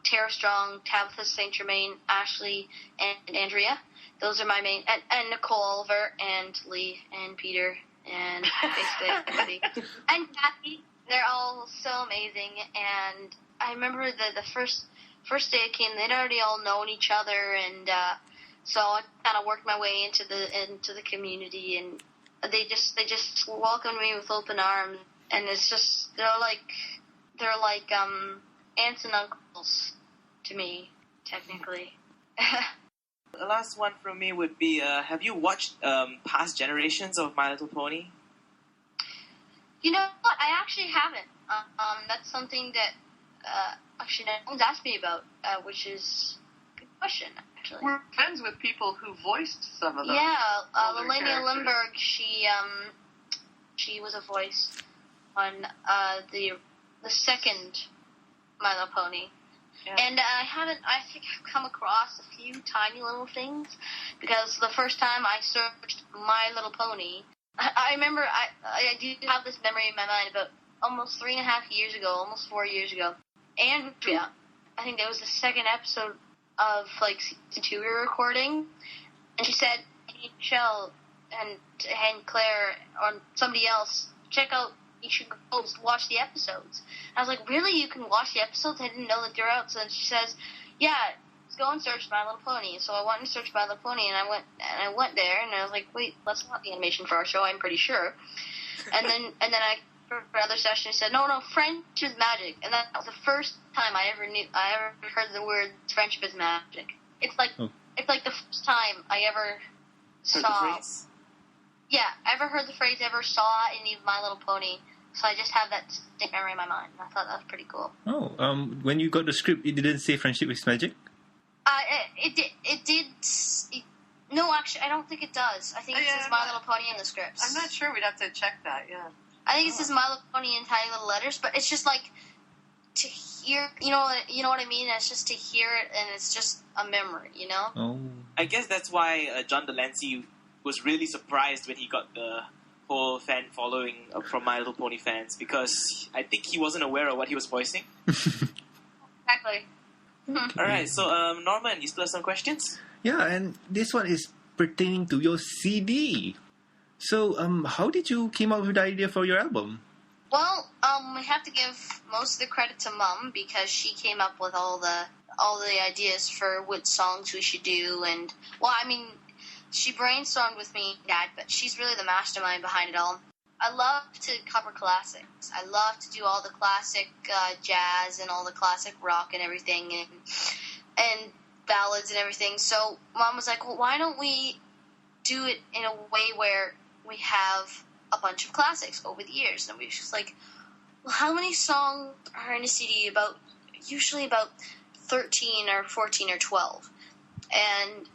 Tara Strong, Tabitha St. Germain, Ashley, and Andrea. Those are my main, and Nicole Oliver, and Lee, and Peter, and basically everybody. And Kathy. They're all so amazing, and I remember the first day I came, they'd already all known each other, and so I kind of worked my way into the community, and they just welcomed me with open arms, and it's just they're like aunts and uncles to me, technically. The last one from me would be, have you watched past generations of My Little Pony? You know what? I actually haven't. That's something that actually no one's asked me about, which is a good question, actually. We're friends with people who voiced some of them. Yeah, older Lelania characters. Lindbergh, she was a voice on the second My Little Pony. Yeah. And I think I've come across a few tiny little things, because the first time I searched My Little Pony, I remember I do have this memory in my mind about almost 3.5 years ago, almost 4 years ago. Andrea, I think that was the second episode of like season 2 we were recording, and she said, "Hey, Michelle and Claire or somebody else, check out. You should go watch the episodes." I was like, "Really? You can watch the episodes? I didn't know that they're out." So she says, "Yeah, let's go and search My Little Pony." So I went and searched My Little Pony, and I went there, and I was like, "Wait, that's not the animation for our show. I'm pretty sure." And then I for another session, he said, "No, friendship is magic," and that was the first time I ever heard the word friendship is magic. It's like the first time I ever Heard the saw. phrase? Yeah, ever heard the phrase, ever saw any of My Little Pony. So I just have that distinct memory in my mind. I thought that was pretty cool. Oh, when you got the script, it didn't say friendship is magic? It did. No, actually, I don't think it does. I think it says My Little Pony in the scripts. I'm not sure. We'd have to check that, yeah. I think it says My Little Pony in tiny little letters, but it's just like to hear, you know what I mean? It's just to hear it, and it's just a memory, you know? Oh. I guess that's why John Delancey was really surprised when he got the whole fan following from My Little Pony fans, because I think he wasn't aware of what he was voicing. Exactly. Alright, so Norman, you still have some questions? Yeah, and this one is pertaining to your CD. So, how did you came up with the idea for your album? Well, we have to give most of the credit to Mom, because she came up with all the ideas for what songs we should do, and she brainstormed with me and Dad, but she's really the mastermind behind it all. I love to cover classics. I love to do all the classic jazz and all the classic rock and everything, and ballads and everything. So Mom was like, "Well, why don't we do it in a way where we have a bunch of classics over the years?" And we were just like, "Well, how many songs are in a CD?" Usually about 13 or 14 or 12. And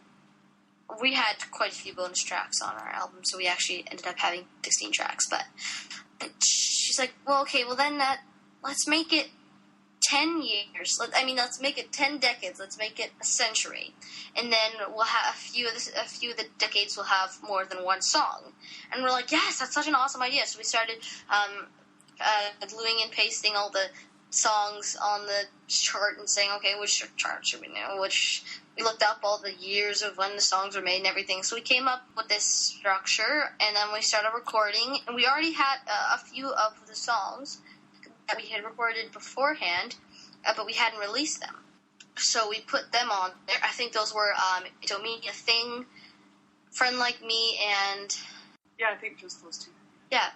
we had quite a few bonus tracks on our album, so we actually ended up having 16 tracks. But she's like, "Well, okay, well then let's make it 10 years. Let's make it 10 decades. Let's make it a century, and then we'll have a few of the decades will have more than one song." And we're like, "Yes, that's such an awesome idea." So we started gluing and pasting all the songs on the chart and saying, "Okay, which chart should we know?" We looked up all the years of when the songs were made and everything. So we came up with this structure, and then we started recording. And we already had a few of the songs that we had recorded beforehand, but we hadn't released them. So we put them on there. I think those were "Don't Mean a Thing," "Friend Like Me," and... Yeah, I think just those two. Yeah.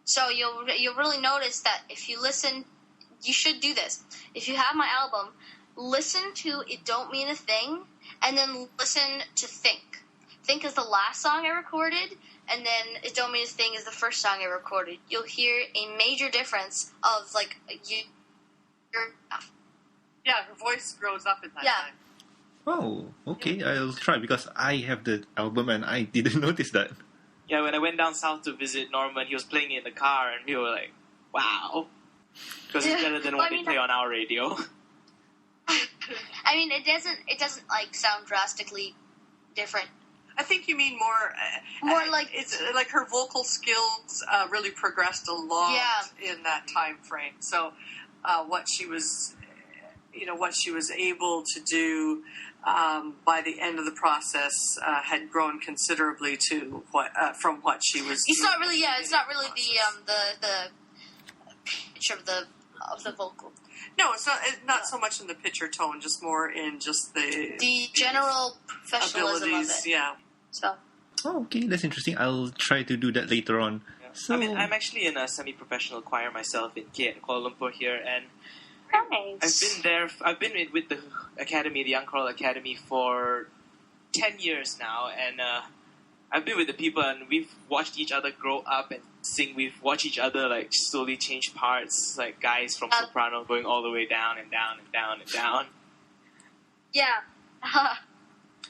So you'll really notice that if you listen... You should do this. If you have my album, listen to "It Don't Mean a Thing," and then listen to "Think." "Think" is the last song I recorded, and then "It Don't Mean a Thing" is the first song I recorded. You'll hear a major difference of, like, Yeah, her voice grows up in that time. Oh, okay, I'll try, because I have the album and I didn't notice that. Yeah, when I went down south to visit Norman, he was playing it in the car, and we were like, "Wow." Because it's better than what they play on our radio. It doesn't like sound drastically different. I think you mean more like it's like her vocal skills really progressed a lot in that time frame. So what she was able to do by the end of the process had grown considerably to from what she was. It's not really the pitch of the vocal. No, it's not so much in the pitch or tone, just more in just the general professionalism abilities, of it. yeah. So. Oh, okay, that's interesting. I'll try to do that later on. Yeah. So, I'm actually in a semi-professional choir myself in Kuala Lumpur here, and Nice. I've been with the Academy, the Young Choral Academy, for 10 years now, and I've been with the people, and we've watched each other grow up and sing. We've watched each other like slowly change parts, like guys from soprano going all the way down and down and down and down. Yeah.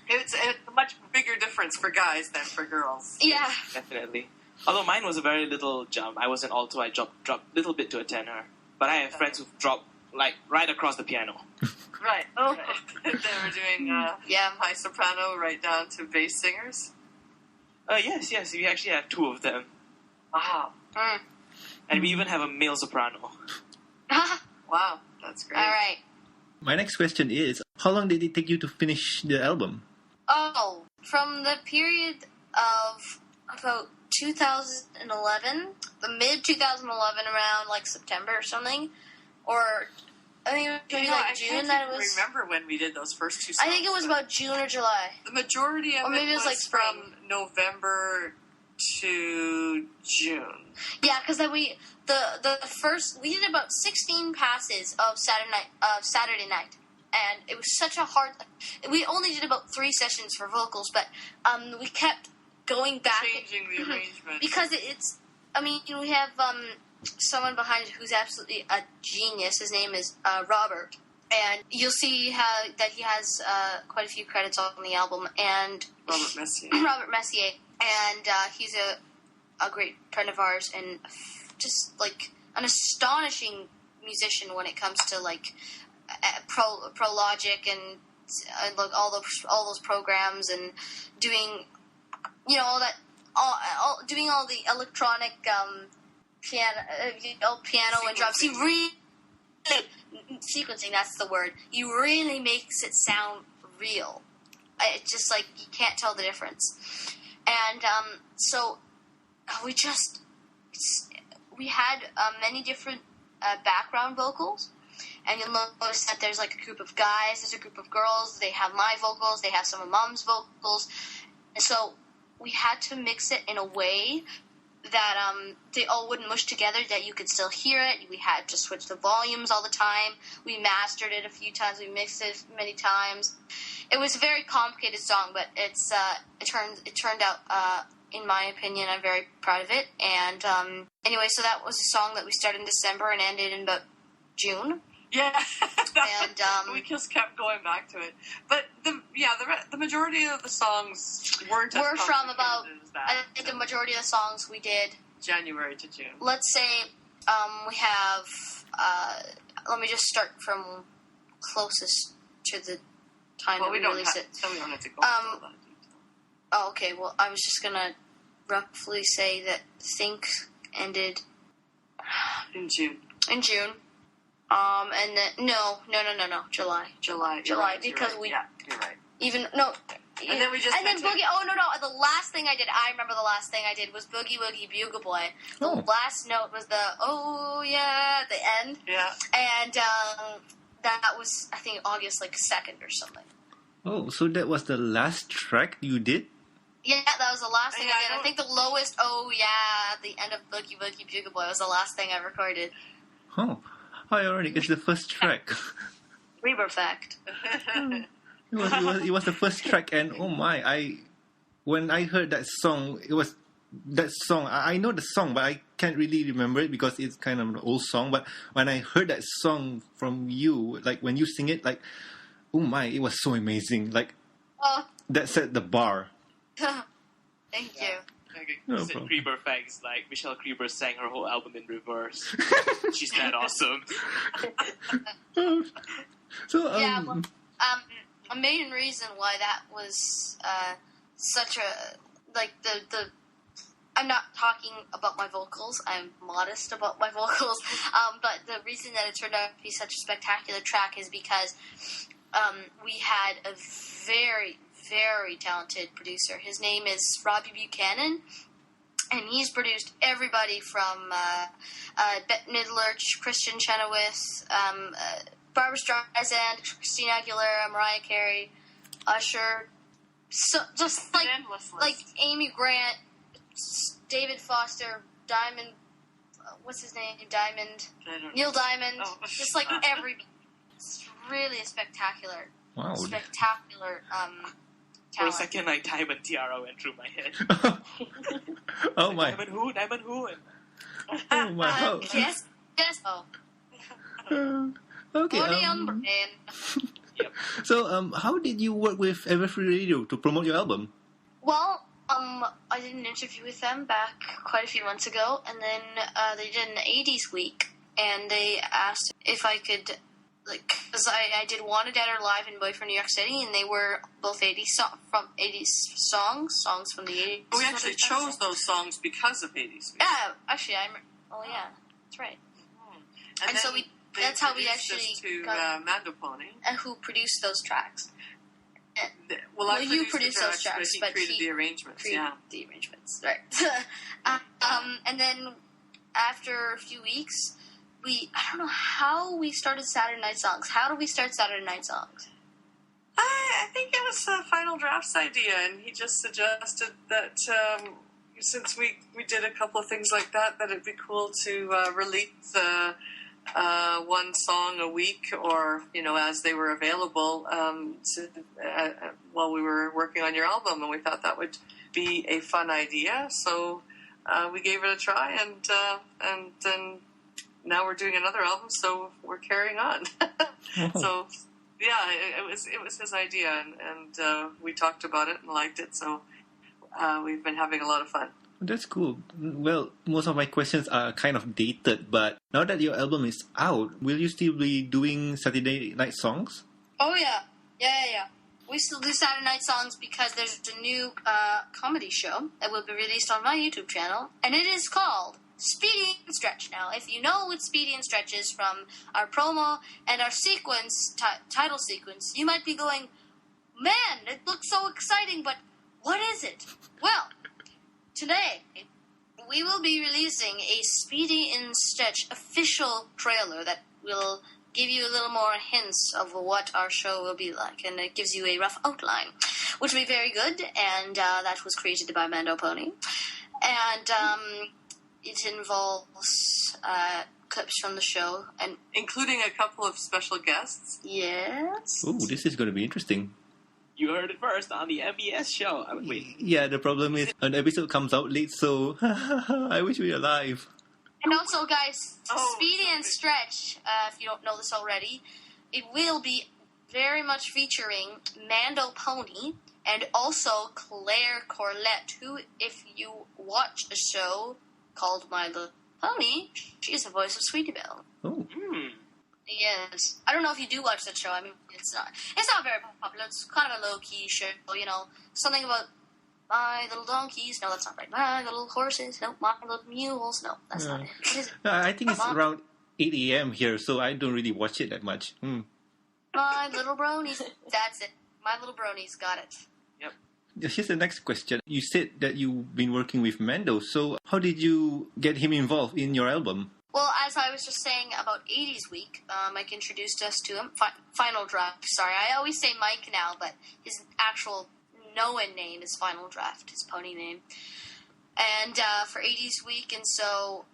It's a much bigger difference for guys than for girls. Yeah. Definitely. Although mine was a very little jump. I was an alto. I dropped a little bit to a tenor. But I have friends who've dropped like right across the piano. Right. Oh. Right. They were doing high soprano right down to bass singers. Yes. We actually have 2 of them. Wow. And we even have a male soprano. Wow, that's great. All right. My next question is, how long did it take you to finish the album? Oh, from the period of about 2011, the mid 2011, around like September or something, or I think it was maybe like June. That it was. Remember when we did those first 2 songs? I think it was about June or July. The majority of or maybe it was like spring. from November to June. Yeah, because then we did about 16 passes of Saturday night. And it was such a hard. We only did about 3 sessions for vocals, but we kept going back, changing the arrangement because it's. I mean, we have someone behind it who's absolutely a genius. His name is Robert, and you'll see that he has quite a few credits on the album. And Robert Messier, and he's a great friend of ours, and just like an astonishing musician when it comes to like. Pro Logic and like all those programs, and doing doing all the electronic piano and drums. He really sequencing. That's the word. He really makes it sound real. It's just like you can't tell the difference. And so we had many different background vocals. And you'll notice that there's like a group of guys, there's a group of girls, they have my vocals, they have some of Mom's vocals. And so we had to mix it in a way that they all wouldn't mush together, that you could still hear it. We had to switch the volumes all the time. We mastered it a few times, we mixed it many times. It was a very complicated song, but it turned out, in my opinion, I'm very proud of it. And anyway, so that was a song that we started in December and ended in about June. Yeah, and we just kept going back to it. But the majority of the songs were from about. As that. I think the majority of the songs we did January to June. Let's say we have. Let me just start from closest to the time that we released it. So we don't have to go into all that detail. Oh, okay. Well, I was just gonna roughly say that Think ended in June. And then no, July, right, because you're right. Even no. And then we just. And then Boogie. Oh no! The last thing I did. I remember the last thing I did was Boogie Woogie Bugle Boy. The last note was the oh yeah at the end. Yeah. And that was, I think, August 2nd or something. Oh, so that was the last track you did? Yeah, that was the last thing I did. I think the lowest oh yeah at the end of Boogie Woogie Bugle Boy was the last thing I recorded. Oh. How ironic, it's the first track. Creber fact. It was the first track, and oh my, when I heard that song, I know the song, but I can't really remember it because it's kind of an old song. But when I heard that song from you, like when you sing it, like, oh my, it was so amazing. Like, that set the bar. Thank you. No Creber facts, like Michelle Creber sang her whole album in reverse. She's that awesome. So a main reason why that was such a the I'm not talking about my vocals. I'm modest about my vocals. But the reason that it turned out to be such a spectacular track is because we had a very, very talented producer. His name is Robbie Buchanan, and he's produced everybody from Bette Midler, Christian Chenoweth, Barbra Streisand, Christina Aguilera, Mariah Carey, Usher, so just like Amy Grant, David Foster, Diamond what's his name? Diamond. I don't know. Neil Diamond. Oh. Just like every. It's really a spectacular. Wow. Spectacular. For a Talent. second, like Diamond Tiara went through my head. Oh my. Diamond who? Diamond who? Oh my. Oh. Yes. Oh. Okay. Only on brain. So, how did you work with Everfree Radio to promote your album? Well, I did an interview with them back quite a few months ago, and then they did an 80s week, and they asked if I could, like, because I did Wanted Dead or Alive and Boy from New York City, and they were both 80s songs from the 80s. We actually chose those songs because of 80s. Yeah, actually, oh yeah, that's right. And so that's how we actually to got- Mando Pony. And who produced those tracks? Well, I you produced produced the those tracks, but but he created he the arrangements. created Yeah. the arrangements, right? And then after a few weeks, I don't know how we started Saturday Night Songs. How did we start Saturday Night Songs? I think it was Final Draft's idea, and he just suggested that since we did a couple of things like that it'd be cool to release one song a week, or as they were available, while we were working on your album, and we thought that would be a fun idea. So we gave it a try, and then now we're doing another album, so we're carrying on. So yeah, it was his idea, and we talked about it and liked it. So we've been having a lot of fun. That's cool. Well, most of my questions are kind of dated, but now that your album is out, will you still be doing Saturday Night Songs? Oh yeah. We still do Saturday Night Songs because there's a new comedy show that will be released on my YouTube channel, and it is called Speedy and Stretch. Now, if you know what Speedy and Stretch is from our promo and our sequence, title sequence, you might be going, man, it looks so exciting, but what is it? Well, today, we will be releasing a Speedy and Stretch official trailer that will give you a little more hints of what our show will be like, and it gives you a rough outline, which will be very good, and that was created by Mando Pony. And it involves clips from the show, and including a couple of special guests. yes. Oh, this is going to be interesting. You heard it first on the MBS Show. Wait. Yeah, the problem is an episode comes out late, so I wish we were live. And also, guys, Oh, Speedy and Stretch, if you don't know this already, it will be very much featuring Mando Pony and also Claire Corlett, who, if you watch a show called My Little Pony, she's the voice of Sweetie Belle. Oh. Yes. I don't know if you do watch that show. I mean, it's not very popular. It's kind of a low-key show, something about my little donkeys. No, that's not right. My little horses. No, my little mules. No, that's not it. What is it? I think it's around 8 a.m. here, so I don't really watch it that much. My little bronies. That's it. My little bronies. Got it. Here's the next question. You said that you've been working with Mando, so how did you get him involved in your album? Well, as I was just saying about 80s Week, Mike introduced us to him. Final Draft. Sorry, I always say Mike now, but his actual known name is Final Draft, his pony name. And for 80s Week, and so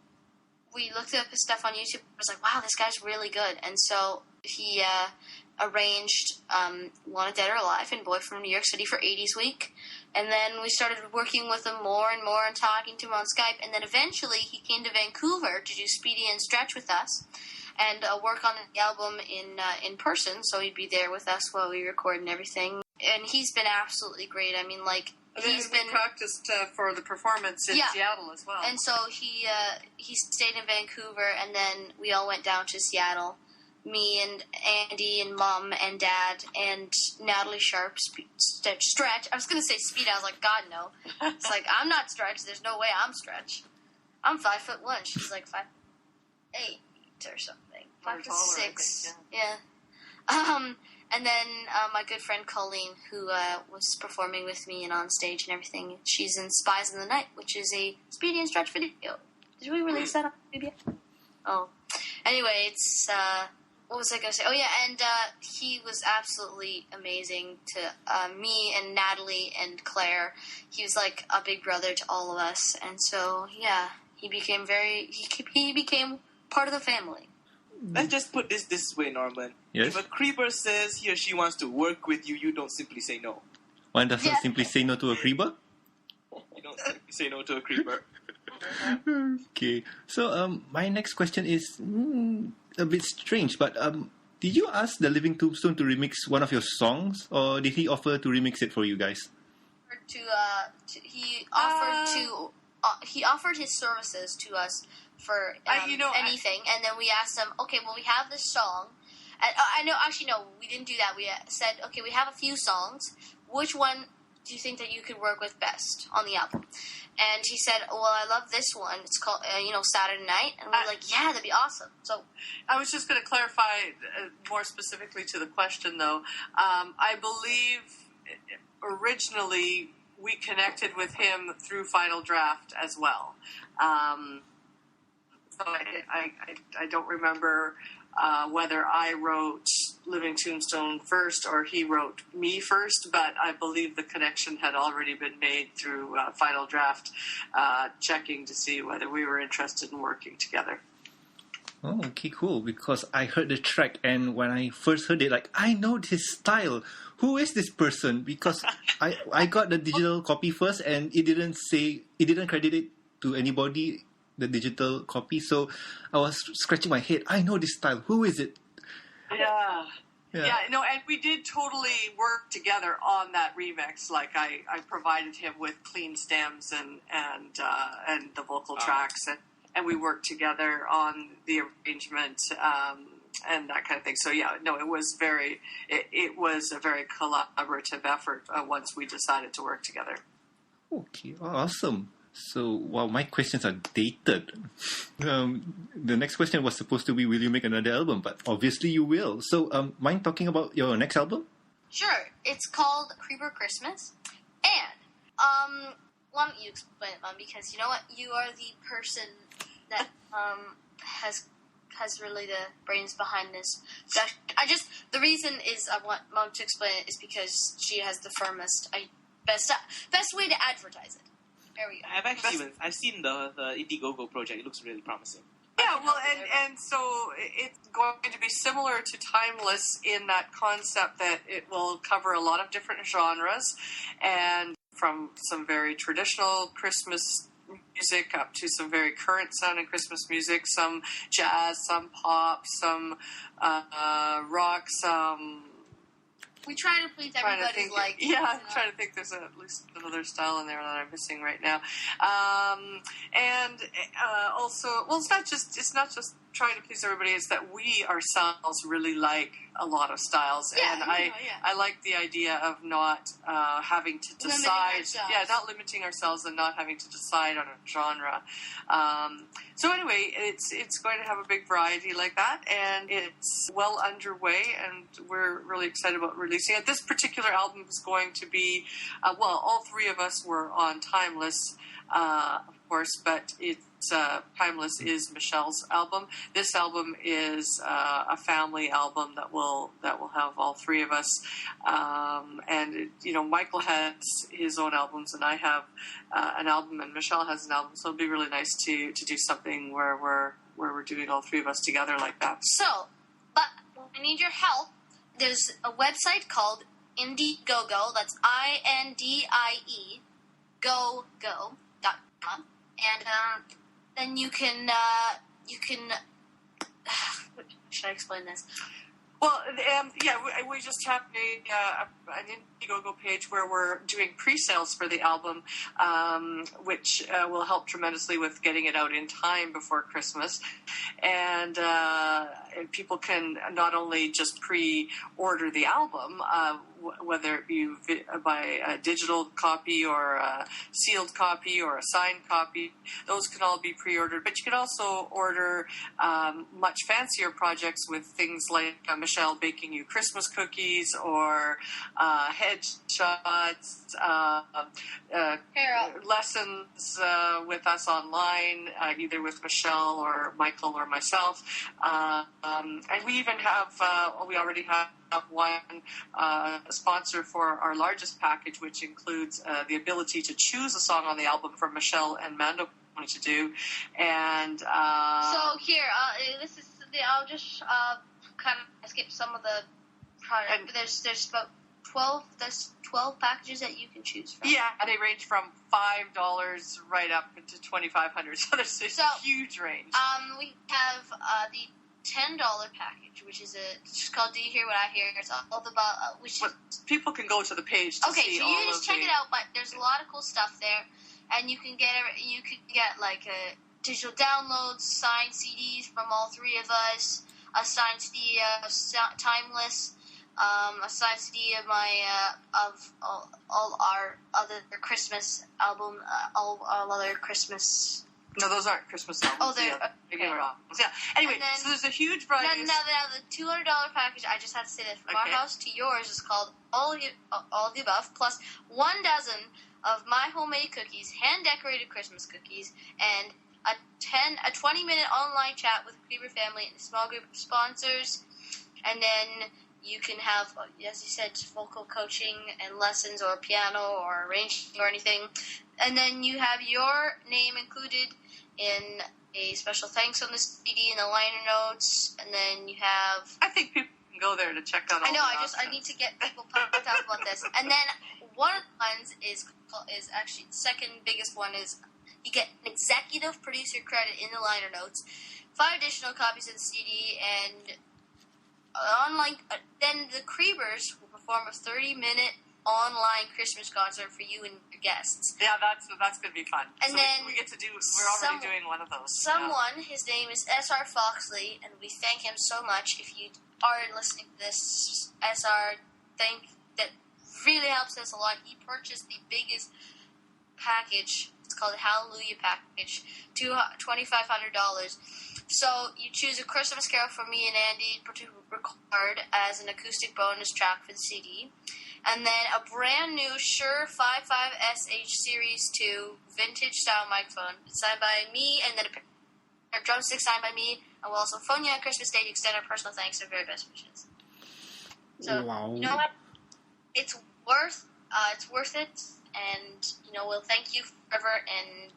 we looked up his stuff on YouTube. I was like, wow, this guy's really good. And so he arranged Wanted Dead or Alive and Boy from New York City for 80s Week. And then we started working with him more and more and talking to him on Skype. And then eventually he came to Vancouver to do Speedy and Stretch with us and work on the album in person. So he'd be there with us while we record and everything. And he's been absolutely great. I mean, like, he's been practiced for the performance in Seattle as well. And so he stayed in Vancouver, and then we all went down to Seattle. Me and Andy and Mom and Dad and Natalie Sharp, Stretch. I was going to say Speed. I was like, God, no. It's like, I'm not Stretch. There's no way I'm Stretch. I'm 5'1". She's like 5'8" or something. 5'6". Yeah. And then my good friend Colleen, who was performing with me and on stage and everything, she's in Spies in the Night, which is a Speedy and Stretch video. Did we release that on YouTube? Oh. Anyway, it's... what was I going to say? Oh, yeah, and he was absolutely amazing to me and Natalie and Claire. He was like a big brother to all of us. And so, yeah, he became he became part of the family. Let's just put this way, Norman. Yes? If a Creber says he or she wants to work with you, you don't simply say no. One does not simply say no to a Creber? You don't simply say no to a Creber. Okay. So, my next question is a bit strange, but did you ask the Living Tombstone to remix one of your songs, or did he offer to remix it for you guys? He offered his services to us for anything, and then we asked him, okay, well, we have this song. And we didn't do that. We said, okay, we have a few songs. Which one do you think that you could work with best on the album? And he said, well, I love this one. It's called, Saturday Night. And we were like, yeah, that'd be awesome. So I was just going to clarify more specifically to the question, though. I believe originally we connected with him through Final Draft as well. So I don't remember whether I wrote Living Tombstone first or he wrote me first, but I believe the connection had already been made through Final Draft, checking to see whether we were interested in working together. Oh, okay, cool. Because I heard the track, and when I first heard it, I know this style. Who is this person? Because I got the digital copy first, and it didn't credit it to anybody, the digital copy. So I was scratching my head. I know this style. Who is it? Yeah, and we did totally work together on that remix. I provided him with clean stems and the vocal tracks, and we worked together on the arrangement and that kind of thing. So it was it was a very collaborative effort once we decided to work together. Okay, awesome. So, my questions are dated. The next question was supposed to be, will you make another album? But obviously you will. So, mind talking about your next album? Sure. It's called Creber Christmas. And, why don't you explain it, Mom? Because you know what? You are the person that has really the brains behind this. The reason is I want Mom to explain it is because she has the best way to advertise it. There we go. I've seen the Indiegogo project. It looks really promising. Yeah, well, and so it's going to be similar to Timeless in that concept that it will cover a lot of different genres, and from some very traditional Christmas music up to some very current sounding Christmas music, some jazz, some pop, some rock, some... We try to please everybody's like. Yeah, I'm trying to think. There's at least another style in there that I'm missing right now. And also, well, it's not just trying to please everybody. It's that we ourselves really like a lot of styles, and I like the idea of not having to decide. Not limiting ourselves and not having to decide on a genre. So anyway, it's going to have a big variety like that, and it's well underway, and we're really excited about releasing it. This particular album is going to be, all three of us were on Timeless, of course, but it's Timeless is Michelle's album. This album is a family album that will have all three of us. And Michael has his own albums, and I have an album, and Michelle has an album. So it'll be really nice to do something where we're doing all three of us together like that. So, but I need your help. There's a website called Indiegogo. That's INDIE go.com, and then you can. Should I explain this? Well, we just have an Indiegogo page where we're doing pre-sales for the album, which will help tremendously with getting it out in time before Christmas. And people can not only just pre-order the album, whether you buy a digital copy or a sealed copy or a signed copy, those can all be pre-ordered. But you can also order much fancier projects with things like Michelle baking you Christmas cookies or headshots, lessons with us online, either with Michelle or Michael or myself. And we even have, we already have one sponsor for our largest package, which includes the ability to choose a song on the album from Michelle and Mando wanted to do. And so here, this is I'll just kind of skip some of the product. There's about 12 packages that you can choose from. Yeah, and they range from $5 right up to $2,500. So there's a huge range. We have the $10 package, which is it's called Do You Hear What I Hear? It's all about people can go to the page to see all of so you just check it out, but there's a lot of cool stuff there, and you can get like digital downloads, signed CDs from all three of us, a signed CD of Timeless, a signed CD of my of all our other Christmas album, all other Christmas. No, those aren't Christmas albums. Oh, they're okay. Yeah. Anyway, then, so there's a huge variety. Now the $200 package, I just have to say that from our house to yours is called all of the above, plus 1 dozen of my homemade cookies, hand-decorated Christmas cookies, and a 20-minute online chat with the Creber family and a small group of sponsors. And then you can have, as you said, vocal coaching and lessons or piano or arranging or anything. And then you have your name included in a special thanks on the CD and the liner notes. And then you have... I think people can go there to check out all I need to get people pumped up about this. And then one of the ones is actually, the second biggest one is you get an executive producer credit in the liner notes, 5 additional copies of the CD, and then the Crebers will perform a 30-minute online Christmas concert for you and your guests. Yeah, that's going to be fun. And so then we get to do. We're already doing one of those. Someone, his name is SR Foxley, and we thank him so much. If you are listening to this, SR, that really helps us a lot. He purchased the biggest package. It's called the Hallelujah package, $2,500. So you choose a Christmas Carol for me and Andy to record as an acoustic bonus track for the CD. And then a brand new Shure 55SH Series 2 vintage style microphone signed by me, and then a pair of drumsticks signed by me. And we'll also phone you on Christmas Day to extend our personal thanks and very best wishes. So, wow. You know what? It's worth it. And, we'll thank you forever. And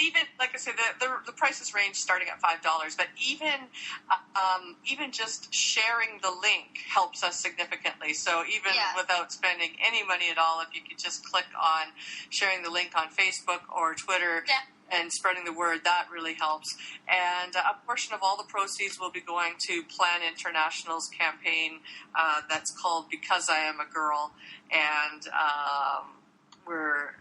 even, like I said, the prices range starting at $5. But even just sharing the link helps us significantly. So even without spending any money at all, if you could just click on sharing the link on Facebook or Twitter and spreading the word, that really helps. And a portion of all the proceeds will be going to Plan International's campaign that's called Because I Am a Girl. And we're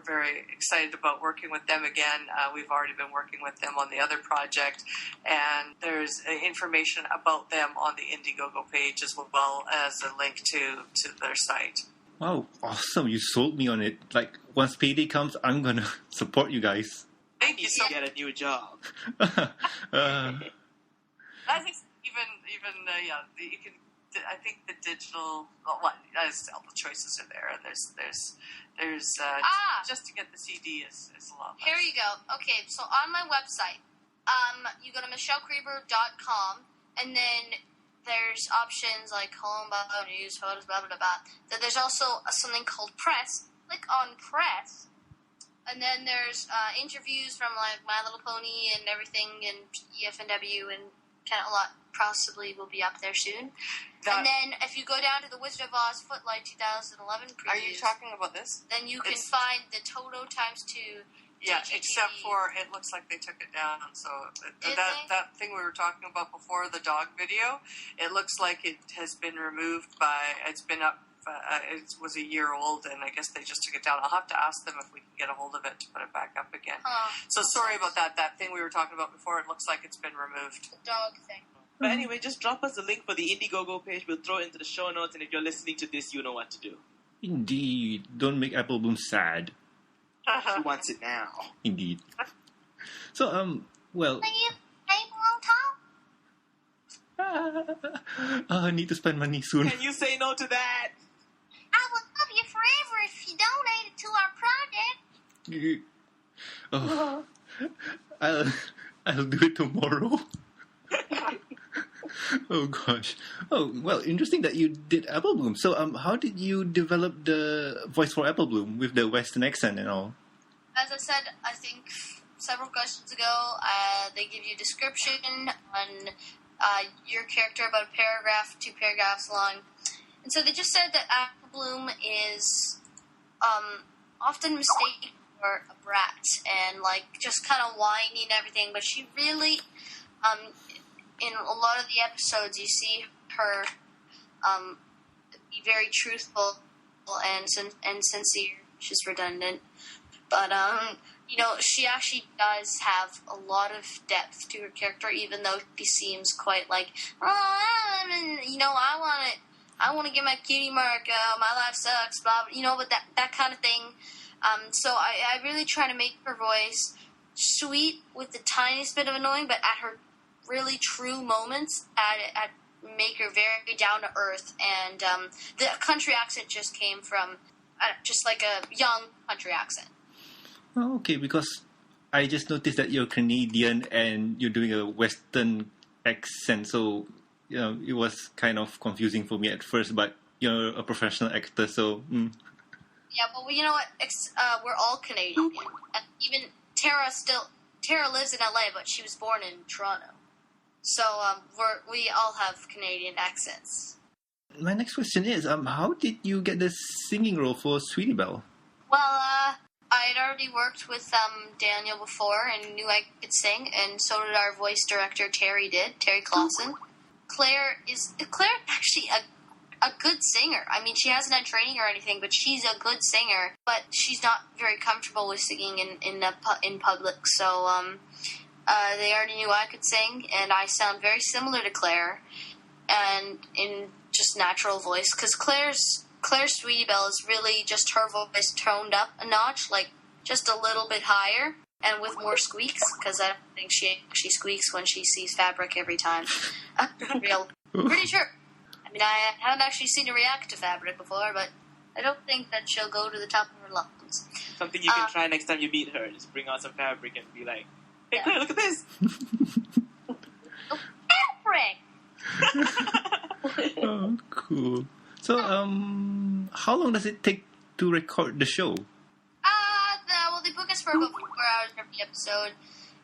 very excited about working with them again. We've already been working with them on the other project, and there's information about them on the Indiegogo page as well as a link to their site. Wow, awesome. You sold me on it. Like, once payday comes, I'm going to support you guys. Thank you so much. Get a new job. I think you can... I think the digital, all the choices are there, and there's just to get the CD is a lot less. Here you go. Okay, so on my website, you go to michellekreber.com, and then there's options like home, news, photos, blah, blah, blah. Then there's also something called press. Click on press, and then there's interviews from like My Little Pony and everything, and EFNW, and kind of a lot possibly will be up there soon. And then if you go down to the Wizard of Oz Footlight 2011 previews... Are you talking about this? Then you can find the Toto ×2... Yeah, except for it looks like they took it down. So that thing we were talking about before, the dog video, it looks like it has been removed it's been up, it was a year old, and I guess they just took it down. I'll have to ask them if we can get a hold of it to put it back up again. So sorry about that. That thing we were talking about before, it looks like it's been removed. The dog thing. But anyway, just drop us the link for the Indiegogo page. We'll throw it into the show notes, and if you're listening to this, you know what to do. Indeed. Don't make Apple Bloom sad. He wants it now. Indeed. So, well... I need to spend money soon. Can you say no to that? I will love you forever if you donate it to our project. I'll do it tomorrow. Oh gosh. Oh well, interesting that you did Apple Bloom. So how did you develop the voice for Apple Bloom with the Western accent and all? as I said, I think several questions ago, they give you a description on your character, about a paragraph, 2 paragraphs long. And so they just said that Apple Bloom is often mistaken for a brat and, like, just kind of whiny and everything. But she really, in a lot of the episodes, you see her be very truthful and sincere. She's redundant. But, you know, she actually does have a lot of depth to her character, even though she seems quite like, you know, I want to get my Cutiemark, my life sucks, blah, blah, you know, but that kind of thing. So I really try to make her voice sweet with the tiniest bit of annoying, but at her really true moments, make her very down to earth. And the country accent just came from just like a young country accent. Oh, okay, because I just noticed that you're Canadian and you're doing a Western accent, so you know it was kind of confusing for me at first. But you're a professional actor, so. Yeah, but you know what? We're all Canadian. And even Tara lives in LA, but she was born in Toronto. So we all have Canadian accents. My next question is, how did you get the singing role for Sweetie Belle? Well, I had already worked with Daniel before and knew I could sing, and so did our voice director, Terry Clausen. Claire is actually a good singer. I mean, she hasn't had training or anything, but she's a good singer. But she's not very comfortable with singing in public. So they already knew I could sing, and I sound very similar to Claire, and in just natural voice. Because Claire's Sweetie Belle is really just her voice toned up a notch, like just a little bit higher, and with more squeaks. Because I don't think she squeaks when she sees fabric every time. Pretty sure. I mean, I haven't actually seen her react to fabric before, but I don't think that she'll go to the top of her lungs. Something you can try next time you meet her. Just bring out some fabric and be like, hey, yeah. Claire, look at this! Fabric! Oh, cool. So, how long does it take to record the show? Well, they book us for about 4 hours every episode.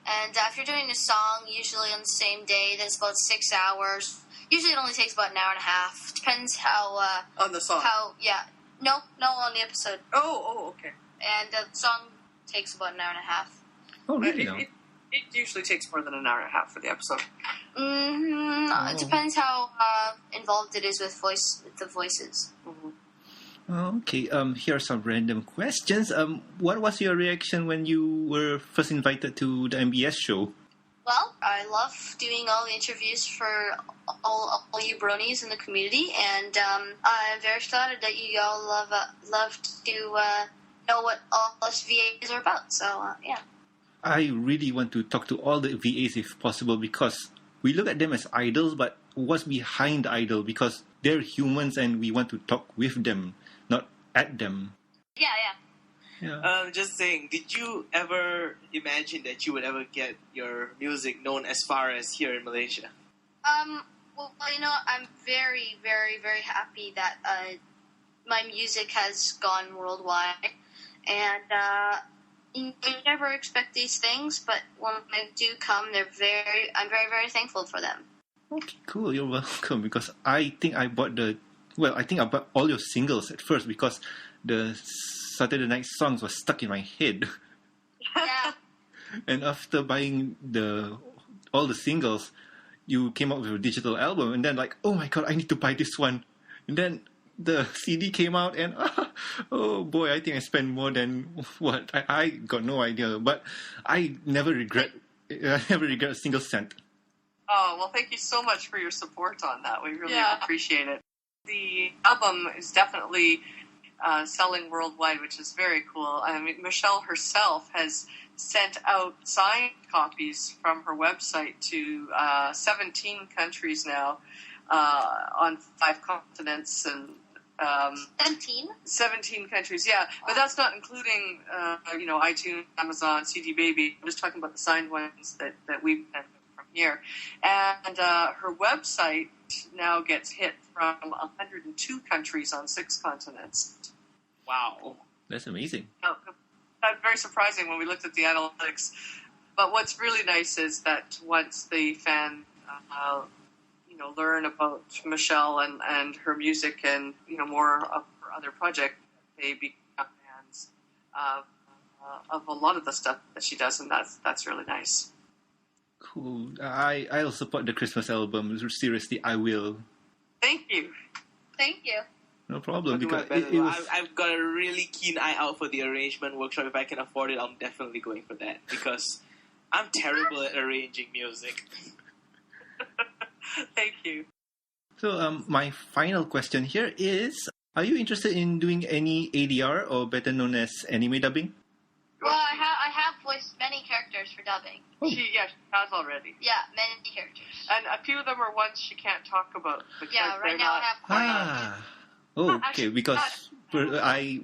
And if you're doing a song, usually on the same day, then it's about 6 hours. Usually it only takes about an hour and a half. Depends how... on the song? No, on the episode. Oh, okay. And the song takes about an hour and a half. Oh, really? It usually takes more than an hour and a half for the episode. Mm-hmm. Oh. It depends how involved it is with the voices. Mm-hmm. Okay, here are some random questions. What was your reaction when you were first invited to the MBS show? Well, I love doing all the interviews for all you bronies in the community, and I'm very flattered that you all love to know what all us VAs are about. So, yeah. I really want to talk to all the VAs if possible, because we look at them as idols, but what's behind the idol? Because they're humans and we want to talk with them, not at them. Yeah. Just saying, did you ever imagine that you would ever get your music known as far as here in Malaysia? Well, you know, I'm very, very, very happy that my music has gone worldwide, and you never expect these things, but when they do come, I'm very, very thankful for them. Okay, cool. You're welcome. Because I think I bought all your singles at first, because the Saturday night songs were stuck in my head. Yeah. And after buying all the singles, you came up with a digital album, and then like, oh my god, I need to buy this one. And then the CD came out, and oh boy, I think I spent more than what I got no idea. But I never regret a single cent. Oh, well, thank you so much for your support on that. We really appreciate it. The album is definitely selling worldwide, which is very cool. I mean, Michelle herself has sent out signed copies from her website to 17 countries now, on 5 continents, and 17 countries, yeah. But that's not including, iTunes, Amazon, CD Baby. I'm just talking about the signed ones that we've sent from here. And her website now gets hit from 102 countries on 6 continents. Wow. That's amazing. Oh, That's very surprising when we looked at the analytics. But what's really nice is that once the fan, learn about Michelle and her music and, more of her other project, they become fans of a lot of the stuff that she does, and that's really nice. Cool. I'll support the Christmas album. Seriously, I will. Thank you. Thank you. No problem. I'll do my Because best. it was... I've got a really keen eye out for the arrangement workshop. If I can afford it, I'm definitely going for that because I'm terrible at arranging music. Thank you. So, my final question here is: are you interested in doing any ADR, or better known as anime dubbing? Well, I have voiced many characters for dubbing. Oh. She has already. Yeah, many characters. And a few of them are ones she can't talk about. Yeah, right now I have Okay, because I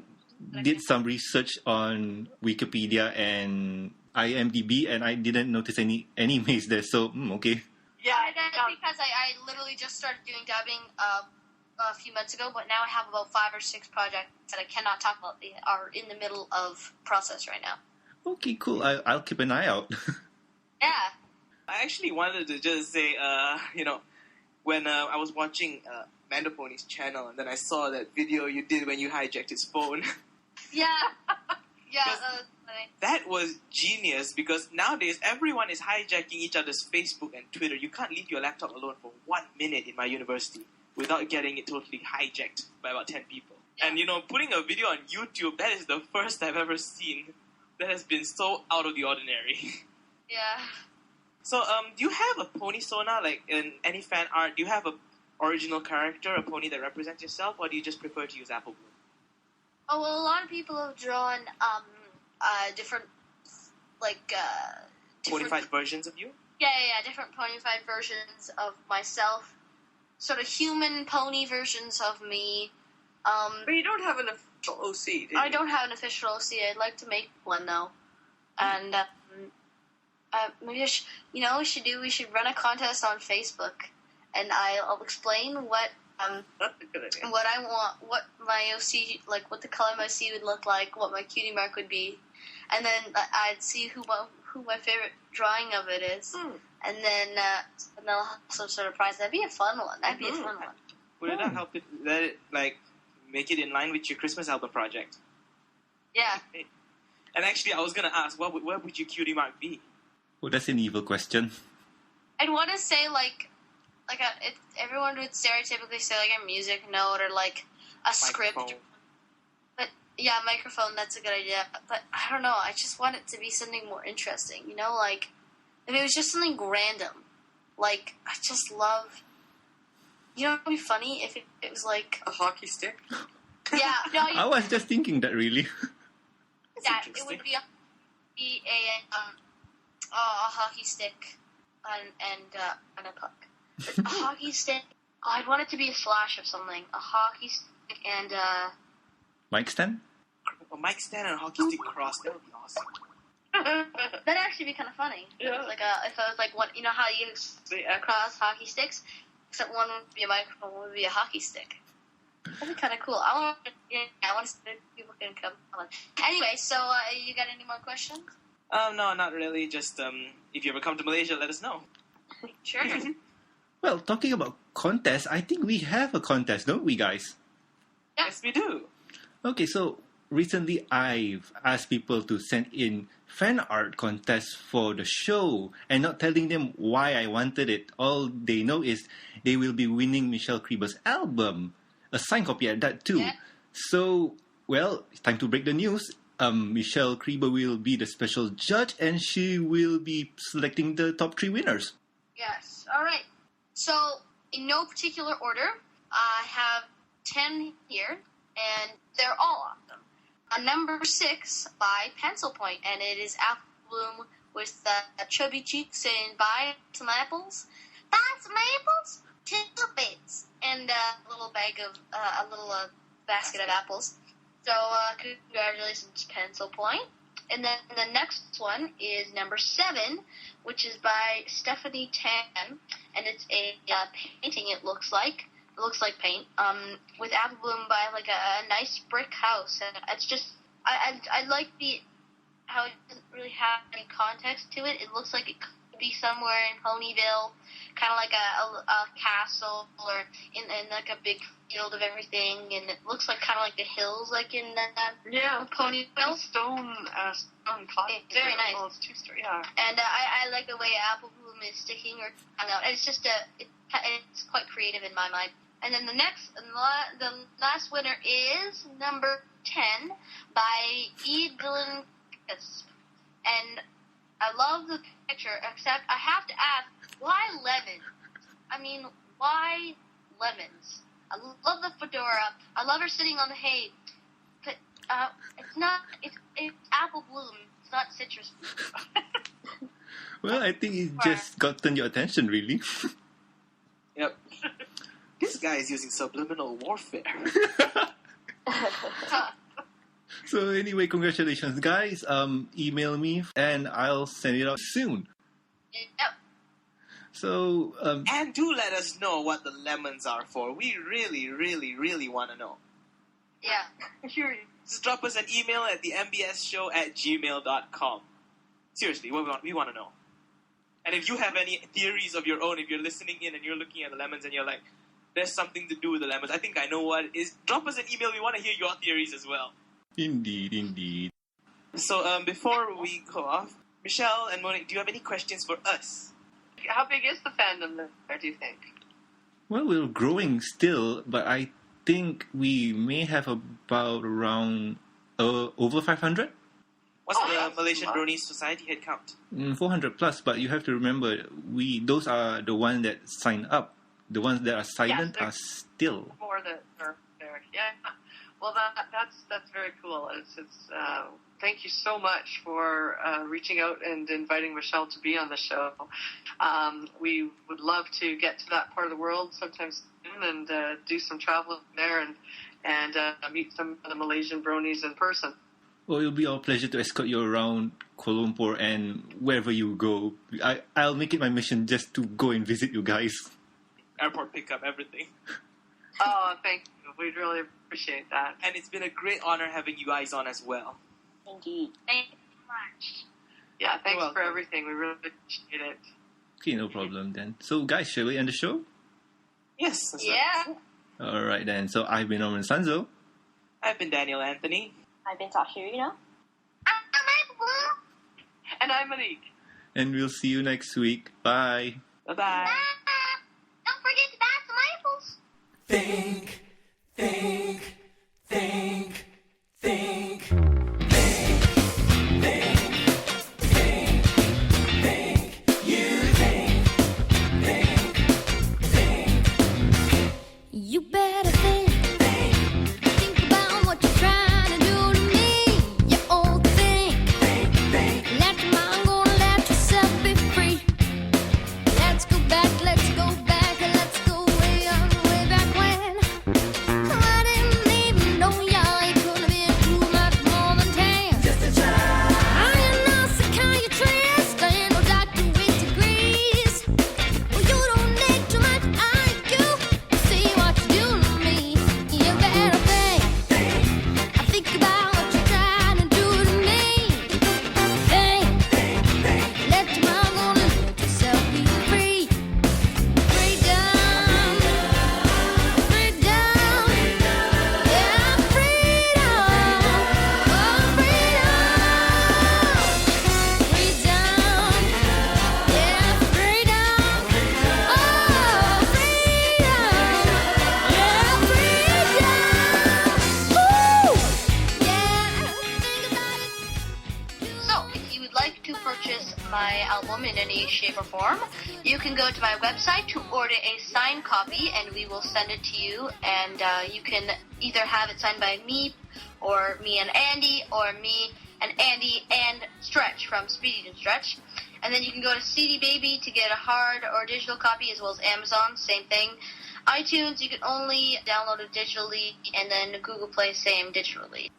did some research on Wikipedia and IMDb, and I didn't notice any animes there, so, okay. Yeah, that's because I literally just started doing dubbing a few months ago, but now I have about 5 or 6 projects that I cannot talk about. They are in the middle of process right now. Okay, cool. I'll keep an eye out. Yeah. I actually wanted to just say, when I was watching Mando Pony's channel, and then I saw that video you did when you hijacked his phone. Yeah. Yeah. That was genius because nowadays everyone is hijacking each other's Facebook and Twitter. You can't leave your laptop alone for 1 minute in my university without getting it totally hijacked by about 10 people. Yeah. And, putting a video on YouTube, that is the first I've ever seen that has been so out of the ordinary. Yeah. So, do you have a pony sona, like in any fan art? Do you have a original character, a pony that represents yourself, or do you just prefer to use Apple Bloom? Oh, well, a lot of people have drawn different, Ponified versions of you? Yeah, different ponified versions of myself. Sort of human pony versions of me. But you don't have an official OC, do you? I don't have an official OC. I'd like to make one, though. And maybe we should run a contest on Facebook, and I'll explain what That's a good idea. what I want, what my OC, like what the color of my OC would look like, what my Cutiemark would be, and then I'd see who my favorite drawing of it is, and then they'll have some sort of prize. That'd be a fun one. Would it not help it make it in line with your Christmas album project? Yeah. And actually, I was gonna ask, where would your Cutiemark be? Oh, that's an evil question. I'd want to say everyone would stereotypically say like a music note or like a script. But yeah, microphone. That's a good idea. But I don't know. I just want it to be something more interesting. Like if it was just something random. Like I just love. It'd be funny if it was like a hockey stick. Yeah. No. I was just thinking that really. Yeah, it would be a hockey stick and a puck. A hockey stick. I'd want it to be a slash of something. A hockey stick and Mic stand? A mic stand and a hockey stick cross. That would be awesome. That'd actually be kind of funny. Yeah. If it was like one, how you cross hockey sticks, except one would be a microphone, one would be a hockey stick. That'd be kind of cool. I want to see if people can come on. Anyway, so you got any more questions? No, not really. Just if you ever come to Malaysia, let us know. Sure. Well, talking about contests, I think we have a contest, don't we, guys? Yeah. Yes, we do. Okay, so recently I've asked people to send in fan art contests for the show and not telling them why I wanted it. All they know is they will be winning Michelle Creber's album. A signed copy at that too. Yeah. So, well, it's time to break the news. Michelle Creber will be the special judge and she will be selecting the top 3 winners. Yes. All right. So, in no particular order, I have 10 here, and they're all awesome. Number 6 by Pencil Point, and it is Apple Bloom with chubby cheeks saying, "Buy some apples." Buy some apples? 2 bits. And a little bag of, basket of apples. So, congratulations, Pencil Point. And then the next one is number 7, which is by Stephanie Tan, and it's a painting. It looks like paint. With Apple Bloom by like a nice brick house, and it's just I like the how it doesn't really have any context to it. It looks like it could be somewhere in Ponyville, kind of like a castle or in like a big field of everything, and it looks like kind of like the hills, like in Ponyville. Stone cottage. It's very nice. Well, it's 2-story. Yeah. And I like the way Apple Bloom is sticking or hung out. It's just it's quite creative in my mind. And then the last winner is number 10 by E. Dylan Crisp. And I love the picture, except I have to ask, why lemons? I mean, why lemons? I love the fedora. I love her sitting on the hay. But it's Apple Bloom. It's not citrus bloom. Well, I think it just gotten your attention, really. Yep. This guy is using subliminal warfare. So anyway, congratulations, guys. Email me and I'll send it out soon. Yep. So, And do let us know what the lemons are for. We really, really, really want to know. Yeah. Sure. Just drop us an email at the mbsshow@gmail.com. Seriously, we want to know. And if you have any theories of your own, if you're listening in and you're looking at the lemons and you're like, there's something to do with the lemons, I think I know what it is, drop us an email. We want to hear your theories as well. indeed. So before we go off, Michelle and Monique, do you have any questions for us? How big is the fandom there, do you think? Well, we're growing still, but I think we may have about around over 500? What's the that's Malaysian a lot. Brony Society head count? 400 plus, but you have to remember, those are the ones that sign up. The ones that are silent they're- are still. More that are there. Yeah. Well, that's very cool. It's thank you so much for reaching out and inviting Michelle to be on the show. We would love to get to that part of the world sometime soon and do some traveling there and meet some of the Malaysian bronies in person. Well, it'll be our pleasure to escort you around Kuala Lumpur and wherever you go. I'll make it my mission just to go and visit you guys. Airport pickup, everything. Oh, thank you. We'd really appreciate that. And it's been a great honor having you guys on as well. Indeed. Thank you so much. Yeah, thanks You're for welcome. everything. We really appreciate it. Okay, no problem then. So, guys, shall we end the show? Yes. That's right. Yeah. All right then. So, I've been Norman Sanzo. I've been Daniel Anthony. I've been Tash Irina. I'm Apple Bloom. And I'm Monique. And we'll see you next week. Bye. Bye-bye. Bye. Don't forget to buy some apples. Think. You better think about what you're trying to do to me. You old think. Let your mind go, let yourself be free. Let's go back, let's go way back when. I didn't even know y'all, it could have been too much more than 10. Just a child. I am not psychiatrist, I ain't no doctor with degrees. Well, you don't need too much IQ. See what you do to me. You better think. I think about what you're trying to do to me. Think. Let your mind go, let yourself be free. Freedom. Yeah, freedom. Oh, freedom. Yeah, freedom. Oh, freedom. Yeah, think about it. So, if you would like to purchase my album in any shape or form, you can go to my website to order a signed copy, and we will send it to you. And you can either have it signed by me, or me and Andy, or me and Andy and Stretch from Speedy and Stretch. And then you can go to CD Baby to get a hard or digital copy, as well as Amazon, same thing. iTunes, you can only download it digitally, and then Google Play, same digitally.